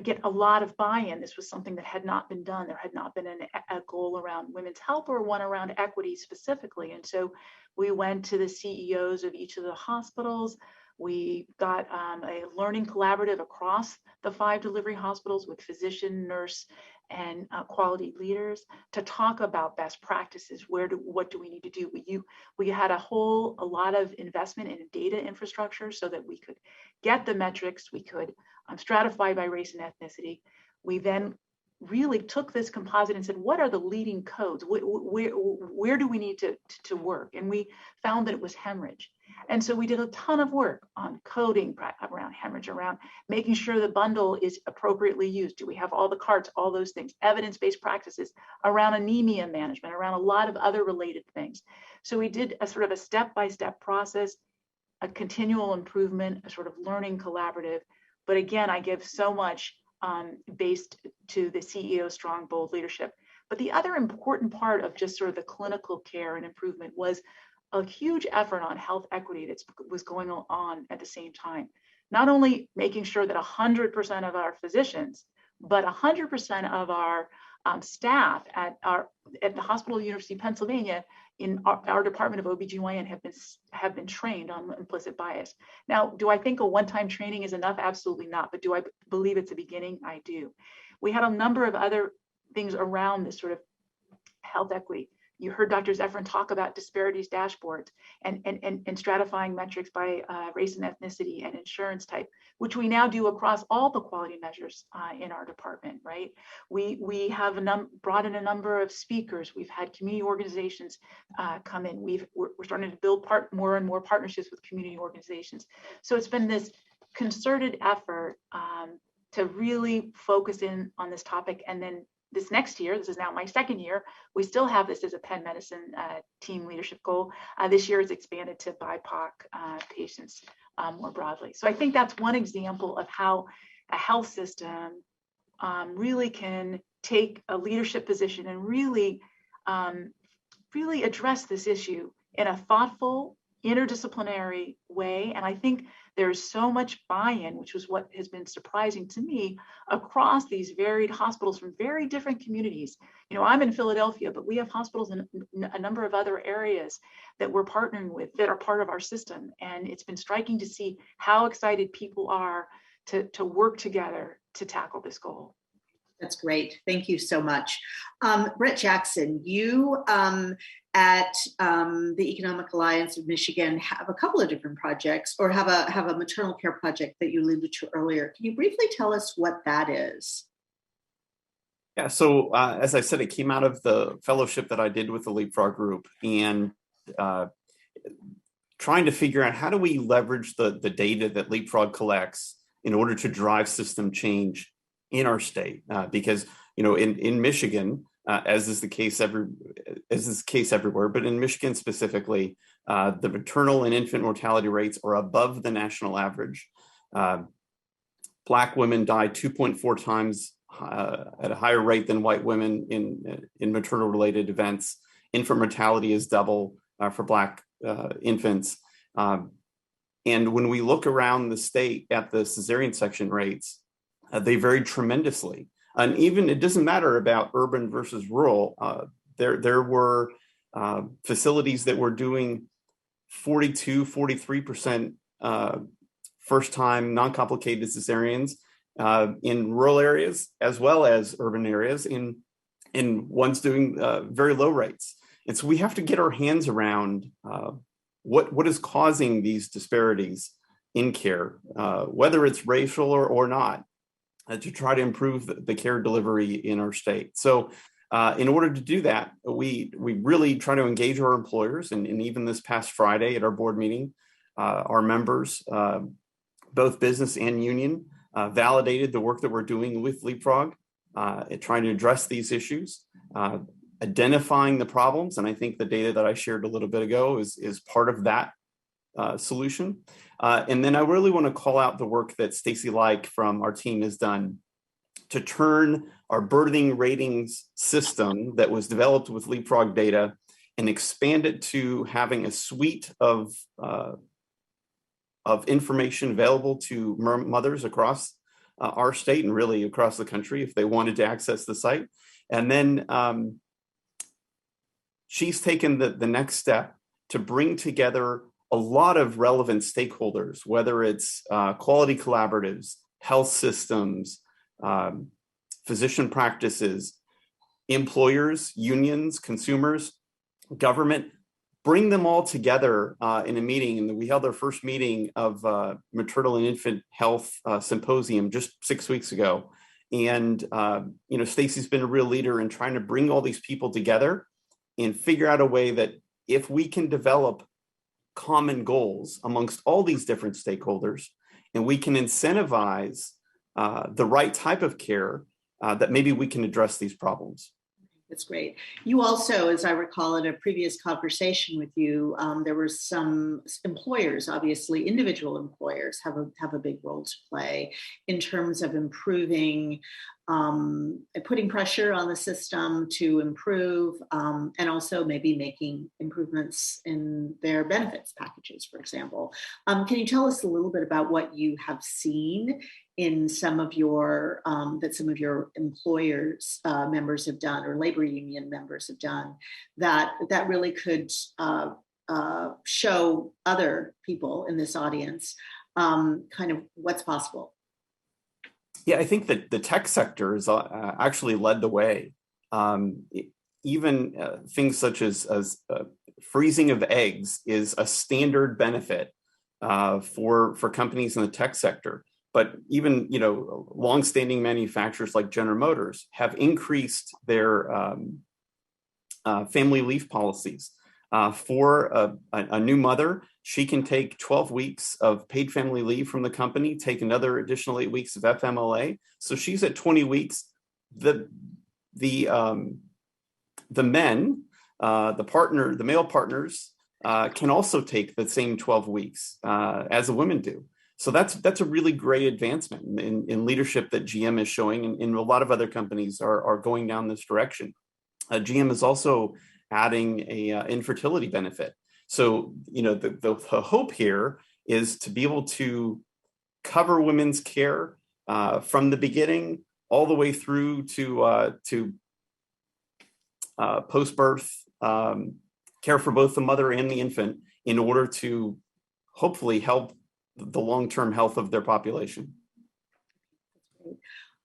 get a lot of buy-in. This was something that had not been done. There had not been a goal around women's health or one around equity specifically. And so we went to the CEOs of each of the hospitals. We got a learning collaborative across the 5 delivery hospitals with physician, nurse, and quality leaders to talk about best practices. What do we need to do? We had a lot of investment in data infrastructure so that we could get the metrics. We could stratify by race and ethnicity. We then really took this composite and said, what are the leading codes? Where do we need to work? And we found that it was hemorrhage. And so we did a ton of work on coding around hemorrhage, around making sure the bundle is appropriately used. Do we have all the carts, all those things, evidence-based practices around anemia management, around a lot of other related things. So we did a sort of a step-by-step process, a continual improvement, a sort of learning collaborative. But again, I give so much based to the CEO's strong, bold leadership. But the other important part of just sort of the clinical care and improvement was a huge effort on health equity that was going on at the same time. Not only making sure that 100% of our physicians, but 100% of our staff at the Hospital of the University of Pennsylvania in our Department of OBGYN have been trained on implicit bias. Now, do I think a one-time training is enough? Absolutely not. But do I believe it's a beginning? I do. We had a number of other things around this sort of health equity. You heard Dr. Zephyrin talk about disparities dashboards and stratifying metrics by race and ethnicity and insurance type, which we now do across all the quality measures in our department, right? We have brought in a number of speakers. We've had community organizations come in. We're starting to build more and more partnerships with community organizations. So it's been this concerted effort to really focus in on this topic. And then this next year, this is now my second year, we still have this as a Penn Medicine team leadership goal. This year it's expanded to BIPOC patients more broadly. So I think that's one example of how a health system really can take a leadership position and really address this issue in a thoughtful, interdisciplinary way. And I think there's so much buy-in, which was what has been surprising to me, across these varied hospitals from very different communities. I'm in Philadelphia, but we have hospitals in a number of other areas that we're partnering with that are part of our system. And it's been striking to see how excited people are to work together to tackle this goal. That's great. Thank you so much. Brett Jackson, you at the Economic Alliance of Michigan have a couple of different projects, or have a maternal care project that you alluded to earlier. Can you briefly tell us what that is? Yeah, so as I said, it came out of the fellowship that I did with the Leapfrog group, and trying to figure out how do we leverage the data that Leapfrog collects in order to drive system change in our state, because in Michigan, as is the case everywhere, but in Michigan specifically, the maternal and infant mortality rates are above the national average. Black women die 2.4 times at a higher rate than white women in maternal-related events. Infant mortality is double for Black infants. And when we look around the state at the cesarean section rates, they vary tremendously. And even it doesn't matter about urban versus rural. There were facilities that were doing 42, 43% first-time non-complicated cesareans in rural areas as well as urban areas, in ones doing very low rates. And so we have to get our hands around what is causing these disparities in care, whether it's racial or not, to try to improve the care delivery in our state. So in order to do that, we really try to engage our employers. And even this past Friday at our board meeting, our members, both business and union, validated the work that we're doing with Leapfrog, trying to address these issues, identifying the problems. And I think the data that I shared a little bit ago is part of that solution. And then I really want to call out the work that Stacy Like from our team has done to turn our birthing ratings system that was developed with Leapfrog data and expand it to having a suite of information available to mothers across our state and really across the country if they wanted to access the site. And then she's taken the next step to bring together a lot of relevant stakeholders, whether it's quality collaboratives, health systems, physician practices, employers, unions, consumers, government, bring them all together in a meeting. And we held our first meeting of maternal and infant health symposium just 6 weeks ago. And, Stacy's been a real leader in trying to bring all these people together and figure out a way that if we can develop common goals amongst all these different stakeholders, and we can incentivize the right type of care, that maybe we can address these problems. That's great. You also, as I recall in a previous conversation with you, there were some employers, obviously individual employers have a big role to play in terms of improving, putting pressure on the system to improve, and also maybe making improvements in their benefits packages, for example. Can you tell us a little bit about what you have seen in some of your that some of your employers members have done, or labor union members have done, that really could show other people in this audience kind of what's possible? Yeah, I think that the tech sector has actually led the way. Even things such as freezing of eggs is a standard benefit for companies in the tech sector. But even, longstanding manufacturers like General Motors have increased their family leave policies. For a new mother, she can take 12 weeks of paid family leave from the company, take another additional 8 weeks of FMLA. So she's at 20 weeks. The men, the male partners, can also take the same 12 weeks as the women do. So that's a really great advancement in leadership that GM is showing, and a lot of other companies are going down this direction. GM is also adding a infertility benefit. So the hope here is to be able to cover women's care from the beginning all the way through to post-birth care for both the mother and the infant, in order to hopefully help the long-term health of their population.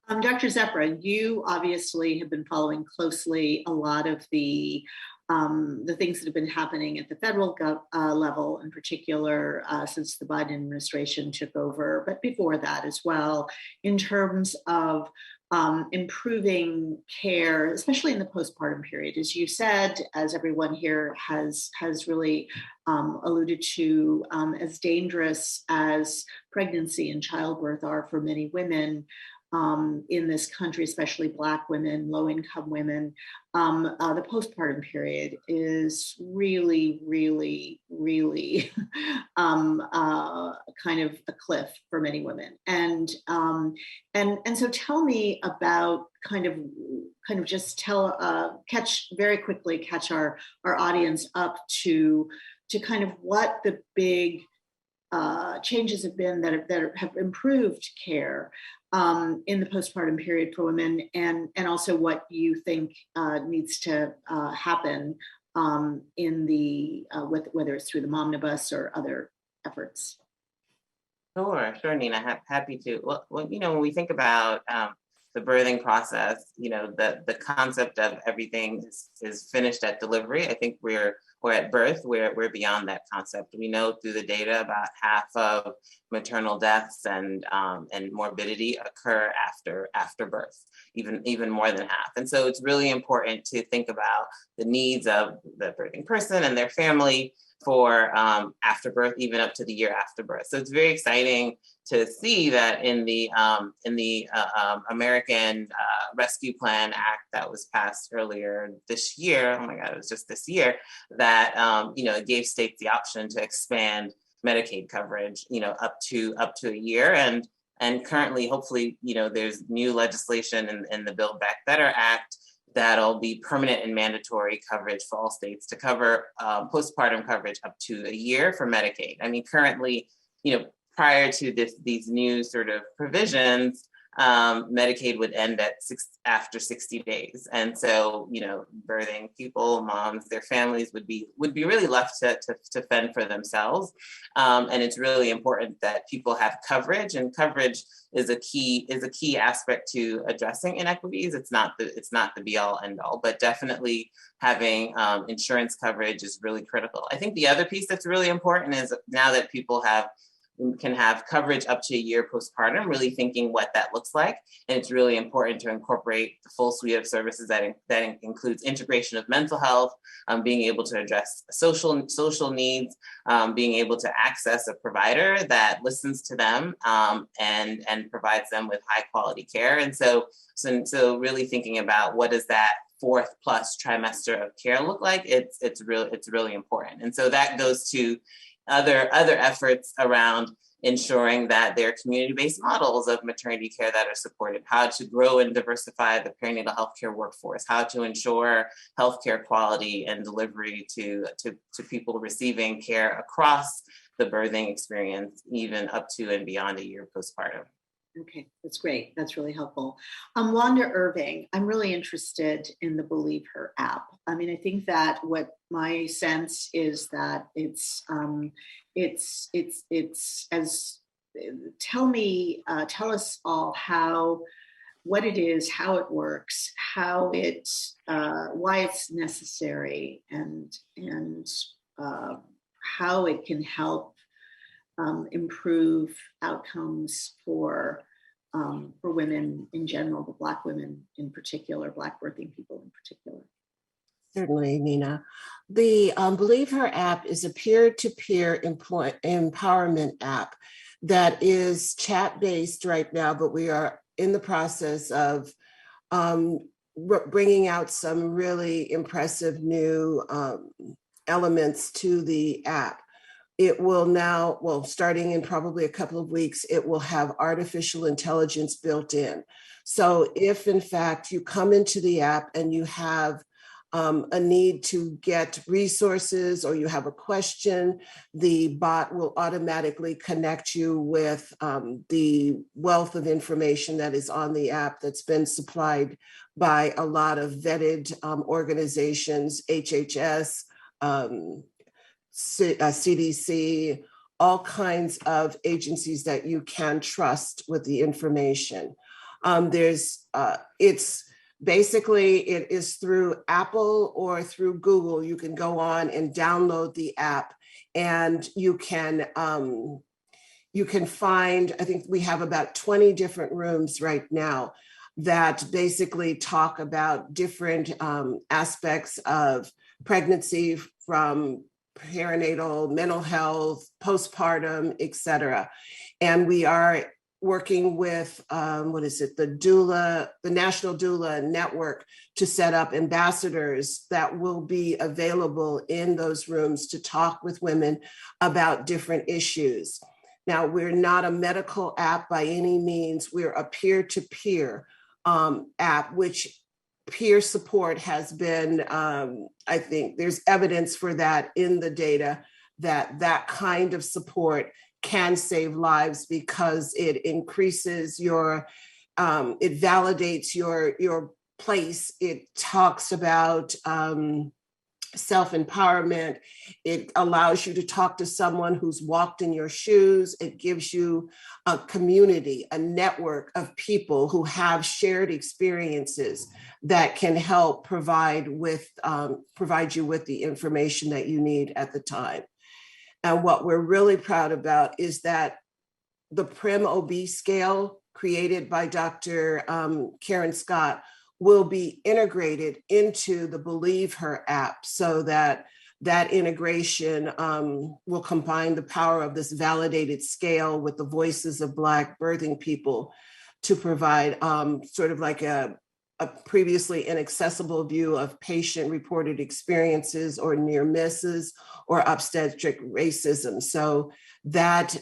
Dr. Zepra, you obviously have been following closely a lot of the things that have been happening at the federal level, in particular, since the Biden administration took over, but before that as well, in terms of improving care, especially in the postpartum period. As you said, as everyone here has really alluded to, as dangerous as pregnancy and childbirth are for many women in this country, especially Black women, low-income women, the postpartum period is really, really, really kind of a cliff for many women. And so tell me about kind of just catch our audience up to kind of what the big changes have been that have improved care in the postpartum period for women, and also what you think needs to happen in the whether it's through the Momnibus or other efforts. Sure, Nina. Happy to. Well, when we think about the birthing process, the concept of everything is finished at delivery. I think we're at birth, we're beyond that concept. We know through the data about half of maternal deaths and morbidity occur after birth, even more than half. And so it's really important to think about the needs of the birthing person and their family for after birth, even up to the year after birth. So it's very exciting to see that in the American Rescue Plan Act that was passed earlier this year, oh my God, it was just this year, that it gave states the option to expand Medicaid coverage, up to a year. And currently, hopefully, there's new legislation in the Build Back Better Act that'll be permanent and mandatory coverage for all states to cover postpartum coverage up to a year for Medicaid. I mean, currently, prior to these new sort of provisions, Medicaid would end after 60 days. And so, birthing people, moms, their families would be really left to fend for themselves. And it's really important that people have coverage, and coverage is a key aspect to addressing inequities. It's not the be all end all, but definitely having insurance coverage is really critical. I think the other piece that's really important is now that people can have coverage up to a year postpartum, really thinking what that looks like. And it's really important to incorporate the full suite of services that includes integration of mental health, being able to address social needs, being able to access a provider that listens to them and provides them with high quality care. And so really thinking about what does that 4th plus trimester of care look like, it's really important. And so that goes to other efforts around ensuring that there are community-based models of maternity care that are supported, how to grow and diversify the perinatal healthcare workforce, how to ensure healthcare quality and delivery to people receiving care across the birthing experience, even up to and beyond a year postpartum. Okay, that's great. That's really helpful. Wanda Irving, I'm really interested in the Believe Her app. I mean, I think that what my sense is that it's as tell us all what it is, how it works, why it's necessary, and how it can help improve outcomes for women in general, but Black women in particular, Black birthing people in particular. Certainly, Nina. The Believe Her app is a peer-to-peer empowerment app that is chat-based right now, but we are in the process of bringing out some really impressive new elements to the app. It will now, starting in probably a couple of weeks, it will have artificial intelligence built in. So if in fact you come into the app and you have a need to get resources or you have a question, the bot will automatically connect you with the wealth of information that is on the app that's been supplied by a lot of vetted organizations, HHS, CDC, all kinds of agencies that you can trust with the information. It is through Apple or through Google. You can go on and download the app, and you can find, I think we have about 20 different rooms right now that basically talk about different aspects of pregnancy, from perinatal, mental health, postpartum, et cetera. And we are working with, the National Doula Network to set up ambassadors that will be available in those rooms to talk with women about different issues. Now, we're not a medical app by any means. We're a peer-to-peer app, which peer support has been, I think there's evidence for that in the data, that kind of support can save lives because it increases it validates your place. It talks about self-empowerment. It allows you to talk to someone who's walked in your shoes. It gives you a community, a network of people who have shared experiences that can help provide you with the information that you need at the time. And what we're really proud about is that the PRIM-OB scale created by Dr. Karen Scott will be integrated into the Believe Her app, so that integration will combine the power of this validated scale with the voices of Black birthing people to provide sort of like a a previously inaccessible view of patient-reported experiences or near misses or obstetric racism. So that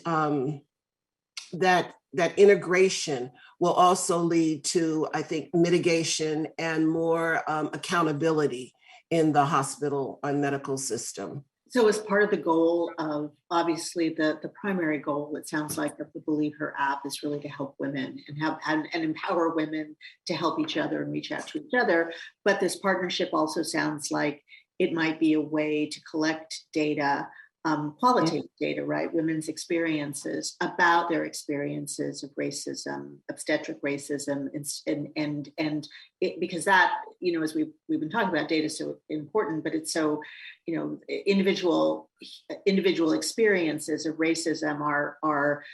that integration will also lead to, I think, mitigation and more accountability in the hospital and medical system. So as part of the goal of, obviously the primary goal, it sounds like, of the Believe Her app is really to help women and empower women to help each other and reach out to each other. But this partnership also sounds like it might be a way to collect data, qualitative data, right? Women's experiences about their experiences of racism, obstetric racism, and it, because that, you know, as we've been talking about, data is so important, but it's so, you know, individual experiences of racism are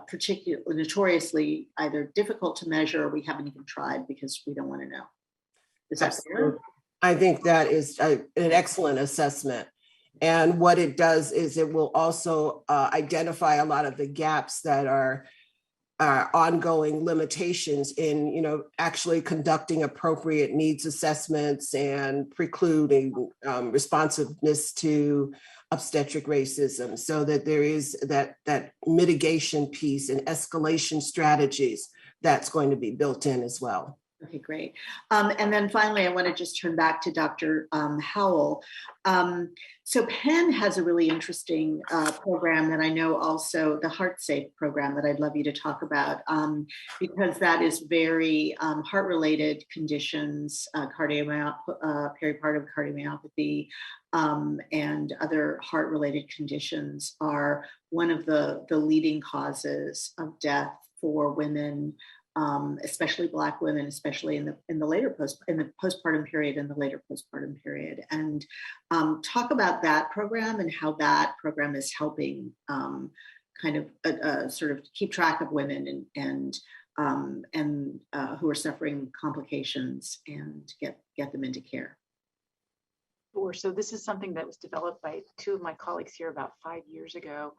particularly notoriously either difficult to measure or we haven't even tried because we don't want to know. Is that fair? I think that is an excellent assessment. And what it does is it will also identify a lot of the gaps that are ongoing limitations in, you know, actually conducting appropriate needs assessments and precluding responsiveness to obstetric racism, so that there is that mitigation piece and escalation strategies that's going to be built in as well. Okay, great. And then finally, I want to just turn back to Dr. Howell. So Penn has a really interesting program that I know, also the HeartSafe program, that I'd love you to talk about, because that is very heart-related conditions, peripartum cardiomyopathy, and other heart-related conditions are one of the leading causes of death for women, especially Black women, especially in the postpartum period and the later postpartum period. And talk about that program and how that program is helping kind of sort of keep track of women and who are suffering complications and get them into care. Sure. So this is something that was developed by two of my colleagues here about 5 years ago,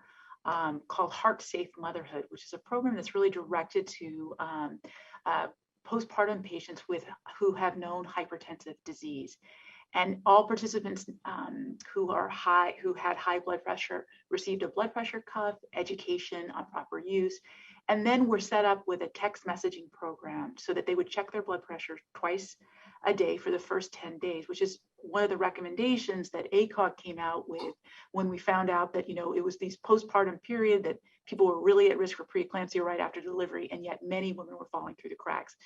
called HeartSafe Motherhood, which is a program that's really directed to postpartum patients who have known hypertensive disease. And all participants who had high blood pressure received a blood pressure cuff, education on proper use, and then were set up with a text messaging program so that they would check their blood pressure twice a day for the first 10 days, which is one of the recommendations that ACOG came out with when we found out that, you know, it was these postpartum period that people were really at risk for preeclampsia right after delivery, and yet many women were falling through the cracks.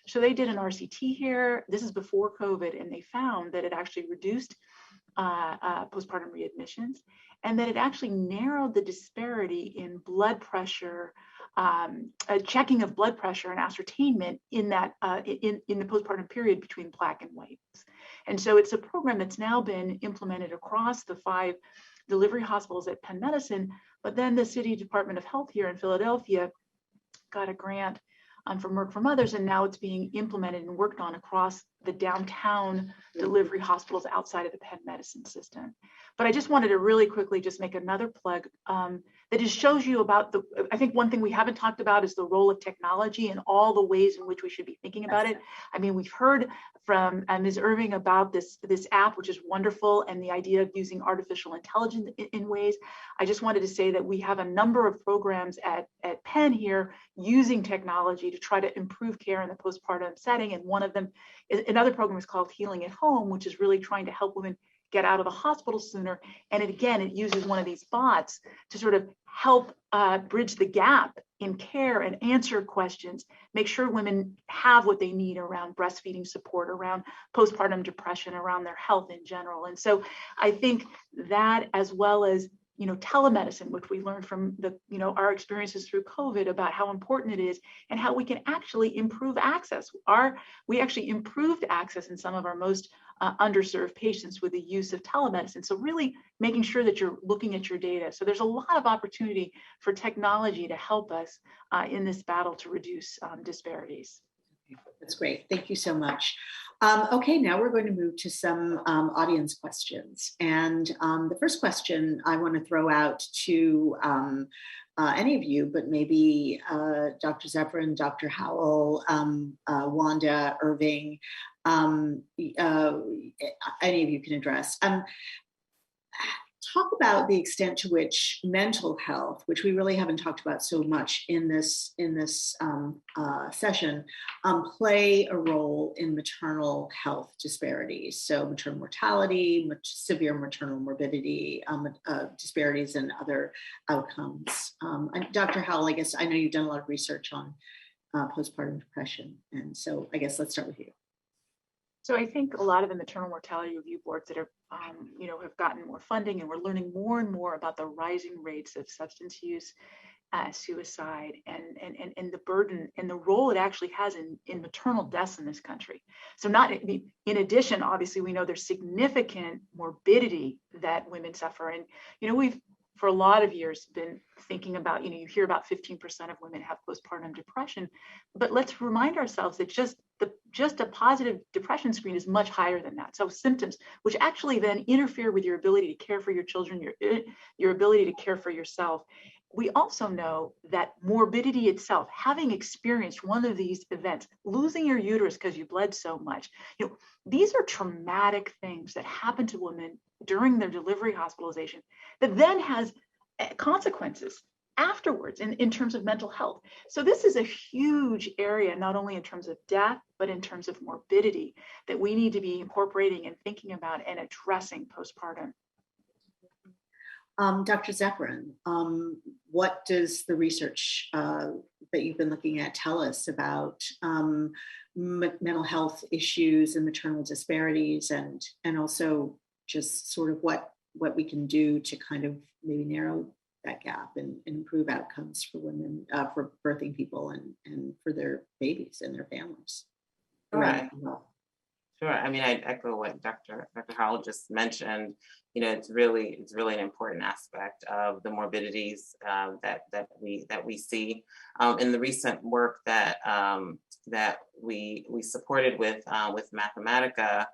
So they did an RCT here. This is before COVID, and they found that it actually reduced postpartum readmissions, and that it actually narrowed the disparity in blood pressure, checking of blood pressure and ascertainment in that in the postpartum period between Black and whites. And so it's a program that's now been implemented across the 5 delivery hospitals at Penn Medicine, but then the City Department of Health here in Philadelphia got a grant from Merck for Mothers, and now it's being implemented and worked on across the downtown delivery hospitals outside of the Penn Medicine system. But I just wanted to really quickly just make another plug that just shows you about I think one thing we haven't talked about is the role of technology and all the ways in which we should be thinking about it. I mean, we've heard from Ms. Irving about this app, which is wonderful, and the idea of using artificial intelligence in ways. I just wanted to say that we have a number of programs at Penn here using technology to try to improve care in the postpartum setting. And one of them, another program is called Healing at Home, which is really trying to help women get out of the hospital sooner. And it uses one of these bots to sort of help bridge the gap in care and answer questions, make sure women have what they need around breastfeeding support, around postpartum depression, around their health in general. And so I think that, as well as, you know, telemedicine, which we learned from our experiences through COVID about how important it is and how we can actually improve access. We actually improved access in some of our most underserved patients with the use of telemedicine. So really making sure that you're looking at your data. So there's a lot of opportunity for technology to help us in this battle to reduce disparities. That's great. Thank you so much. Okay, now we're going to move to some audience questions. And the first question I want to throw out to any of you, but maybe Dr. Zephyrin, Dr. Howell, Wanda Irving, any of you can address. Talk about the extent to which mental health, which we really haven't talked about so much in this session, play a role in maternal health disparities. So maternal mortality, severe maternal morbidity, disparities, and other outcomes. And Dr. Howell, I guess I know you've done a lot of research on postpartum depression, and so I guess let's start with you. So I think a lot of the maternal mortality review boards that are, have gotten more funding, and we're learning more and more about the rising rates of substance use, suicide, and the burden and the role it actually has in maternal deaths in this country. So in addition, obviously, we know there's significant morbidity that women suffer. And, we've, for a lot of years, been thinking about, you hear about 15% of women have postpartum depression, but let's remind ourselves that just a positive depression screen is much higher than that. So symptoms, which actually then interfere with your ability to care for your children, your ability to care for yourself. We also know that morbidity itself, having experienced one of these events, losing your uterus because you bled so much, these are traumatic things that happen to women during their delivery hospitalization that then has consequences afterwards in terms of mental health. So this is a huge area, not only in terms of death, but in terms of morbidity, that we need to be incorporating and thinking about and addressing postpartum. Dr. Zephyrin, what does the research that you've been looking at tell us about mental health issues and maternal disparities, and also just sort of what we can do to kind of maybe narrow that gap and improve outcomes for women, for birthing people, and for their babies and their families? Right. Sure. I mean, I echo what Dr. Howell just mentioned. It's really an important aspect of the morbidities that we see in the recent work that we supported with Mathematica,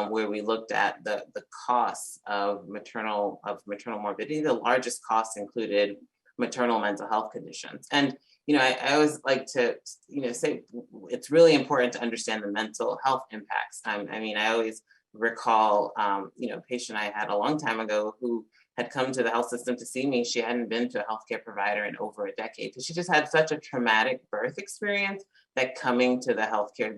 where we looked at the costs of maternal morbidity. The largest costs included maternal mental health conditions. And I always like to, say it's really important to understand the mental health impacts. I always recall, a patient I had a long time ago who had come to the health system to see me. She hadn't been to a healthcare provider in over a decade because she just had such a traumatic birth experience that coming to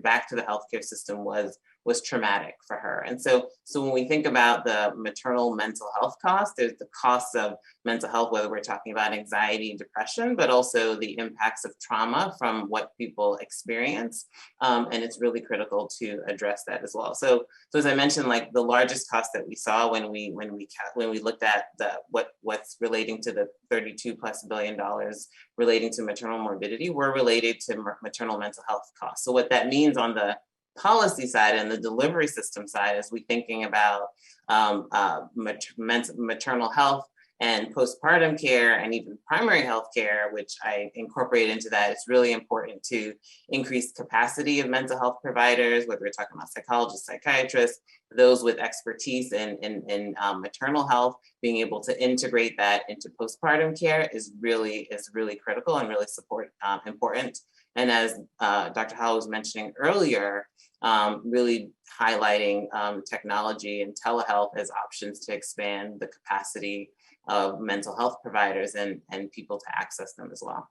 back to the healthcare system was traumatic for her. And so when we think about the maternal mental health cost, there's the costs of mental health, whether we're talking about anxiety, depression, but also the impacts of trauma from what people experience. And it's really critical to address that as well. So as I mentioned, like the largest cost that we saw when we looked at what's relating to the $32+ billion relating to maternal morbidity were related to maternal mental health costs. So what that means on the policy side and the delivery system side, as we thinking about maternal health and postpartum care and even primary health care, which I incorporate into that, it's really important to increase capacity of mental health providers, whether we're talking about psychologists, psychiatrists, those with expertise in maternal health, being able to integrate that into postpartum care is really critical and really important. And as Dr. Howell was mentioning earlier, really highlighting technology and telehealth as options to expand the capacity of mental health providers and people to access them as well.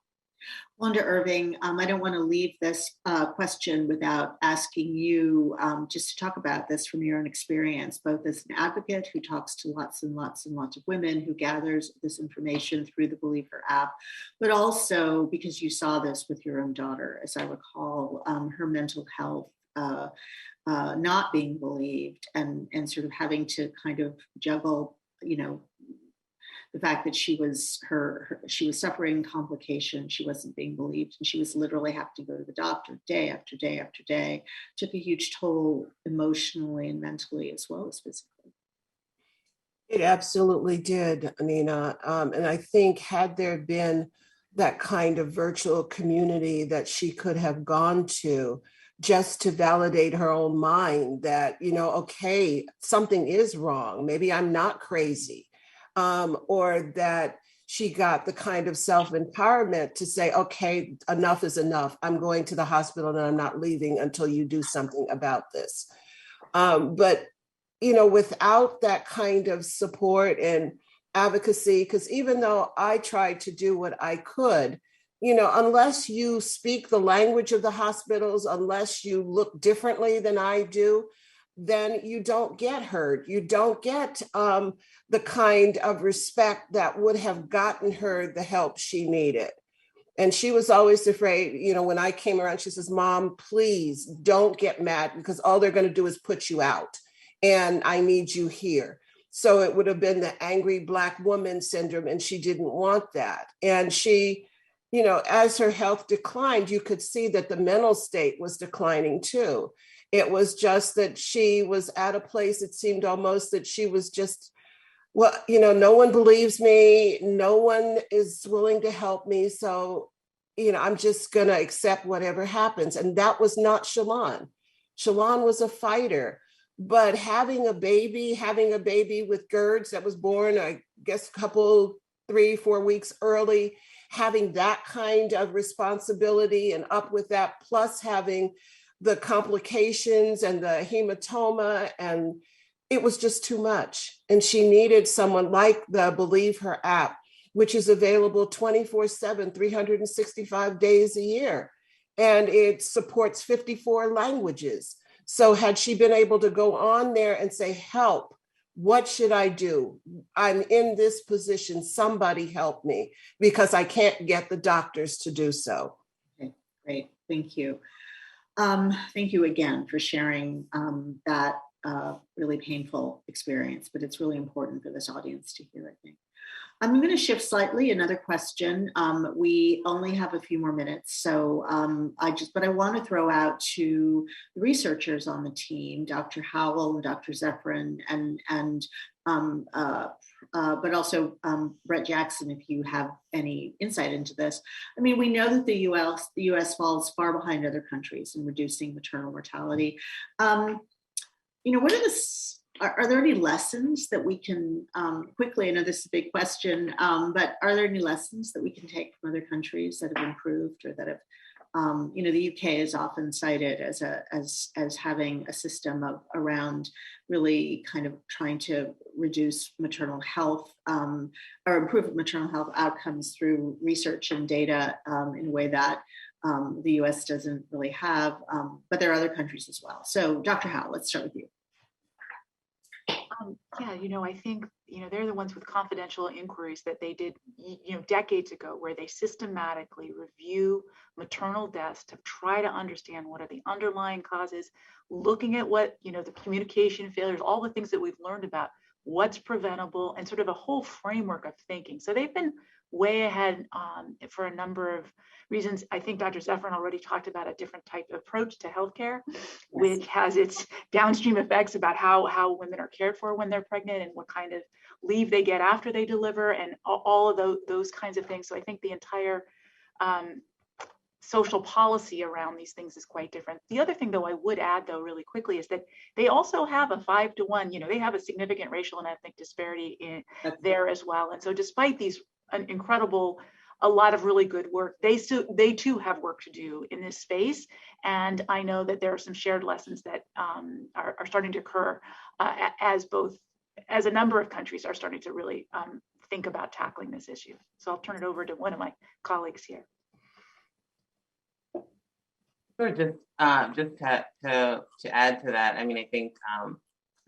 Wanda Irving, I don't want to leave this question without asking you just to talk about this from your own experience, both as an advocate who talks to lots and lots and lots of women, who gathers this information through the Believer app, but also because you saw this with your own daughter, as I recall, her mental health not being believed and sort of having to kind of juggle, the fact that she was suffering complications, she wasn't being believed, and she was literally having to go to the doctor day after day after day. Took a huge toll emotionally and mentally as well as physically. It absolutely did, Nina. And I think had there been that kind of virtual community that she could have gone to just to validate her own mind that, okay, something is wrong. Maybe I'm not crazy. Or that she got the kind of self-empowerment to say, okay, enough is enough. I'm going to the hospital and I'm not leaving until you do something about this. But, without that kind of support and advocacy, because even though I tried to do what I could, unless you speak the language of the hospitals, unless you look differently than I do, then you don't get heard. You don't get the kind of respect that would have gotten her the help she needed. And she was always afraid, when I came around, she says, Mom, please don't get mad because all they're going to do is put you out. And I need you here. So it would have been the angry Black woman syndrome. And she didn't want that. And she, as her health declined, you could see that the mental state was declining too. It was just that she was at a place, it seemed almost that she was just, well, no one believes me. No one is willing to help me. So, I'm just going to accept whatever happens. And that was not Shalon. Shalon was a fighter. But having a baby with GERDs that was born, I guess, 3-4 weeks early, having that kind of responsibility and up with that, plus having the complications and the hematoma, and it was just too much. And she needed someone like the Believe Her app, which is available 24/7, 365 days a year. And it supports 54 languages. So had she been able to go on there and say, help, what should I do? I'm in this position. Somebody help me because I can't get the doctors to do so. Okay, great. Thank you. Thank you again for sharing that really painful experience, but it's really important for this audience to hear, I think. I'm going to shift slightly. Another question. We only have a few more minutes, so but I want to throw out to the researchers on the team, Dr. Howell and Dr. Zephyrin, and but also Brett Jackson, if you have any insight into this. I mean, we know that the U.S. falls far behind other countries in reducing maternal mortality. What are there any lessons that we can quickly, I know this is a big question, but are there any lessons that we can take from other countries that have improved or that have, the UK is often cited as having a system of really kind of trying to reduce maternal health or improve maternal health outcomes through research and data in a way that the US doesn't really have, but there are other countries as well. So Dr. Howell, let's start with you. I think, they're the ones with confidential inquiries that they did, decades ago, where they systematically review maternal deaths to try to understand what are the underlying causes, looking at what, the communication failures, all the things that we've learned about what's preventable and sort of a whole framework of thinking. So they've been way ahead for a number of reasons. I think Dr. Zephyrin already talked about a different type of approach to healthcare, which has its downstream effects about how women are cared for when they're pregnant and what kind of leave they get after they deliver and all of those kinds of things. So I think the entire social policy around these things is quite different. The other thing, though, I would add, though, really quickly, is that they also have a 5-to-1, they have a significant racial and ethnic disparity there as well. And so despite these a lot of really good work, they too have work to do in this space. And I know that there are some shared lessons that are starting to occur as a number of countries are starting to really think about tackling this issue. So I'll turn it over to one of my colleagues here. Sure, just to add to that, I mean, I think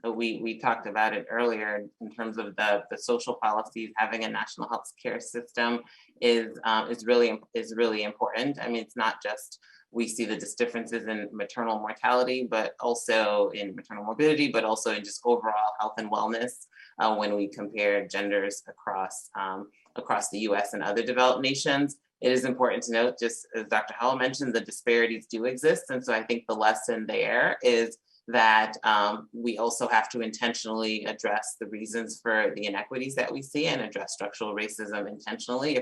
we talked about it earlier in terms of the social policies. Having a national health care system is really important. I mean, it's not just we see the differences in maternal mortality, but also in maternal morbidity, but also in just overall health and wellness when we compare genders across the U.S. and other developed nations. It is important to note, just as Dr. Howell mentioned, the disparities do exist. And so I think the lesson there is that we also have to intentionally address the reasons for the inequities that we see and address structural racism intentionally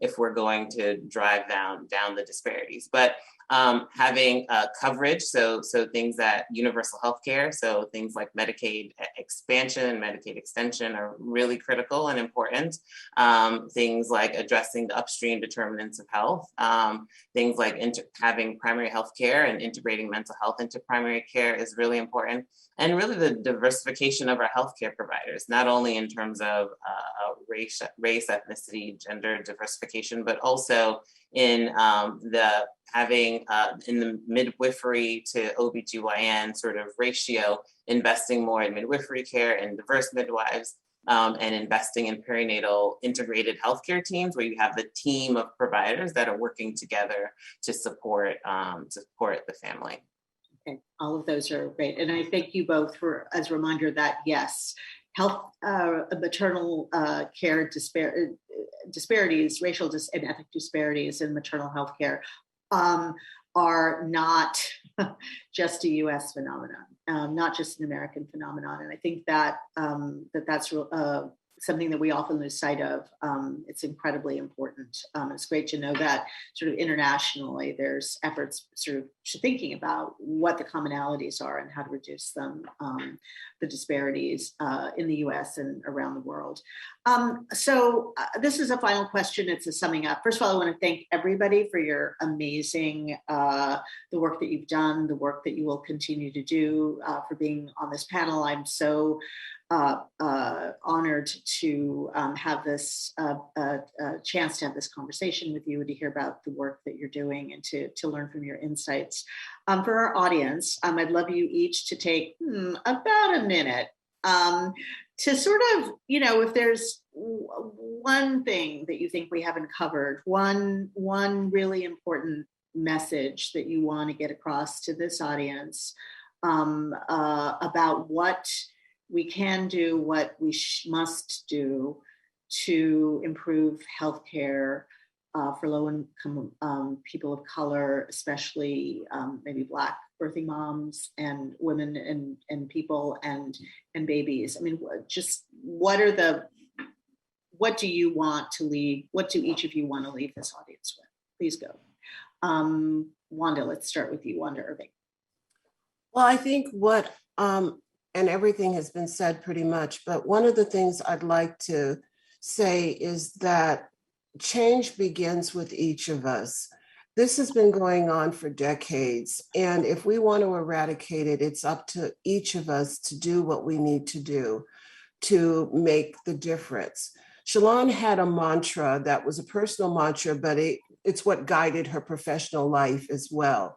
if we're going to drive down the disparities. But having coverage, so things that universal health care, so things like Medicaid, et expansion and Medicaid extension are really critical and important. Things like addressing the upstream determinants of health, things like having primary health care and integrating mental health into primary care is really important. And really the diversification of our healthcare providers, not only in terms of race, ethnicity, gender diversification, but also in in the midwifery to OBGYN sort of ratio, investing more in midwifery care and diverse midwives, and investing in perinatal integrated healthcare teams where you have the team of providers that are working together to support the family. Okay, all of those are great. And I thank you both for, as a reminder that yes, health, maternal care disparities, racial and ethnic disparities in maternal health care are not just a US phenomenon, not just an American phenomenon. And I think that that's something that we often lose sight of. It's incredibly important. It's great to know that sort of internationally there's efforts sort of thinking about what the commonalities are and how to reduce them, the disparities in the US and around the world. So this is a final question. It's a summing up. First of all, I want to thank everybody for your amazing, the work that you've done, the work that you will continue to do, for being on this panel. I'm so honored to have this chance to have this conversation with you and to hear about the work that you're doing and to learn from your insights. For our audience, I'd love you each to take about a minute to sort of, if there's one thing that you think we haven't covered, one really important message that you want to get across to this audience about what we can do, what we must do to improve healthcare for low-income people of color, especially maybe Black birthing moms and women and people and babies. I mean, just what do you want to leave? What do each of you want to leave this audience with? Please go. Wanda, let's start with you, Wanda Irving. Well, I think and everything has been said pretty much, but one of the things I'd like to say is that change begins with each of us. This has been going on for decades, and if we want to eradicate it, it's up to each of us to do what we need to do to make the difference. Shalon had a mantra that was a personal mantra, but it's what guided her professional life as well.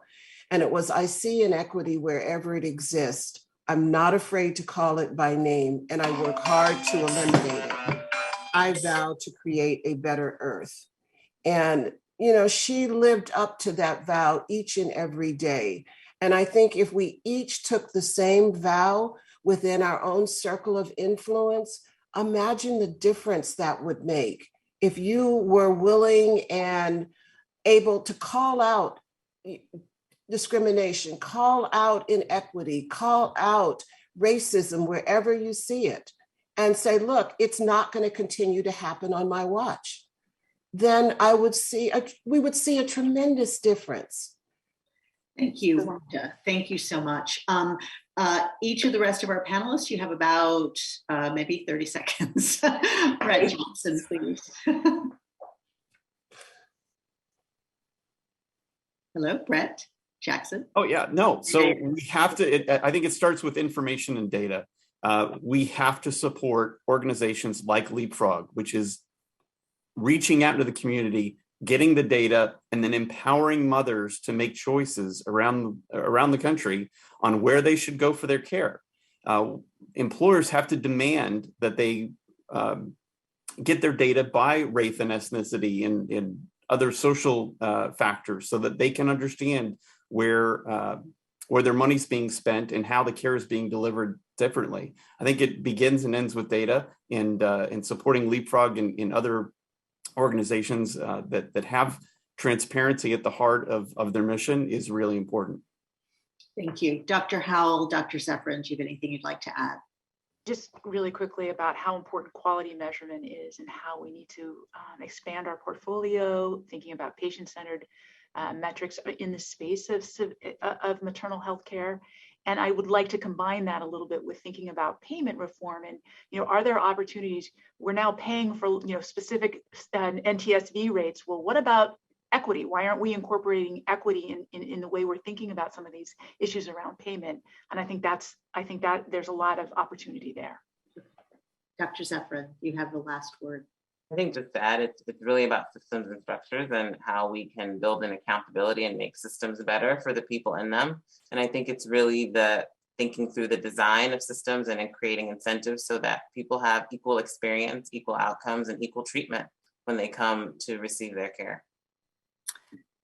And it was, I see inequity wherever it exists. I'm not afraid to call it by name, and I work hard to eliminate it. I vow to create a better earth. And, she lived up to that vow each and every day. And I think if we each took the same vow within our own circle of influence, imagine the difference that would make. If you were willing and able to call out discrimination, call out inequity, call out racism wherever you see it, and say, look, it's not going to continue to happen on my watch, then we would see a tremendous difference. Thank you, Wanda. Thank you so much. Each of the rest of our panelists, you have about maybe 30 seconds. Brett Johnson, please. Hello, Brett Jackson. Oh, yeah, no. So we have to, I think it starts with information and data. We have to support organizations like Leapfrog, which is reaching out to the community, getting the data, and then empowering mothers to make choices around the country on where they should go for their care. Employers have to demand that they get their data by race and ethnicity and other social factors so that they can understand where their money's being spent and how the care is being delivered differently. I think it begins and ends with data, and supporting Leapfrog and other organizations that have transparency at the heart of their mission is really important. Thank you. Dr. Howell, Dr. Zephyrin, do you have anything you'd like to add? Just really quickly about how important quality measurement is and how we need to expand our portfolio, thinking about patient-centered metrics in the space of maternal health care. And I would like to combine that a little bit with thinking about payment reform. And, are there opportunities? We're now paying for, specific NTSV rates. Well, what about equity? Why aren't we incorporating equity in the way we're thinking about some of these issues around payment? And I think that there's a lot of opportunity there. Dr. Zephyrin, you have the last word. I think just to add, it's really about systems and structures and how we can build in accountability and make systems better for the people in them. And I think it's really the thinking through the design of systems and in creating incentives so that people have equal experience, equal outcomes, and equal treatment when they come to receive their care.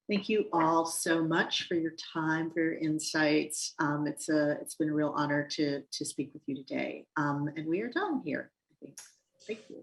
Thank you all so much for your time, for your insights. It's been a real honor to speak with you today. And we are done here, I think. Thank you.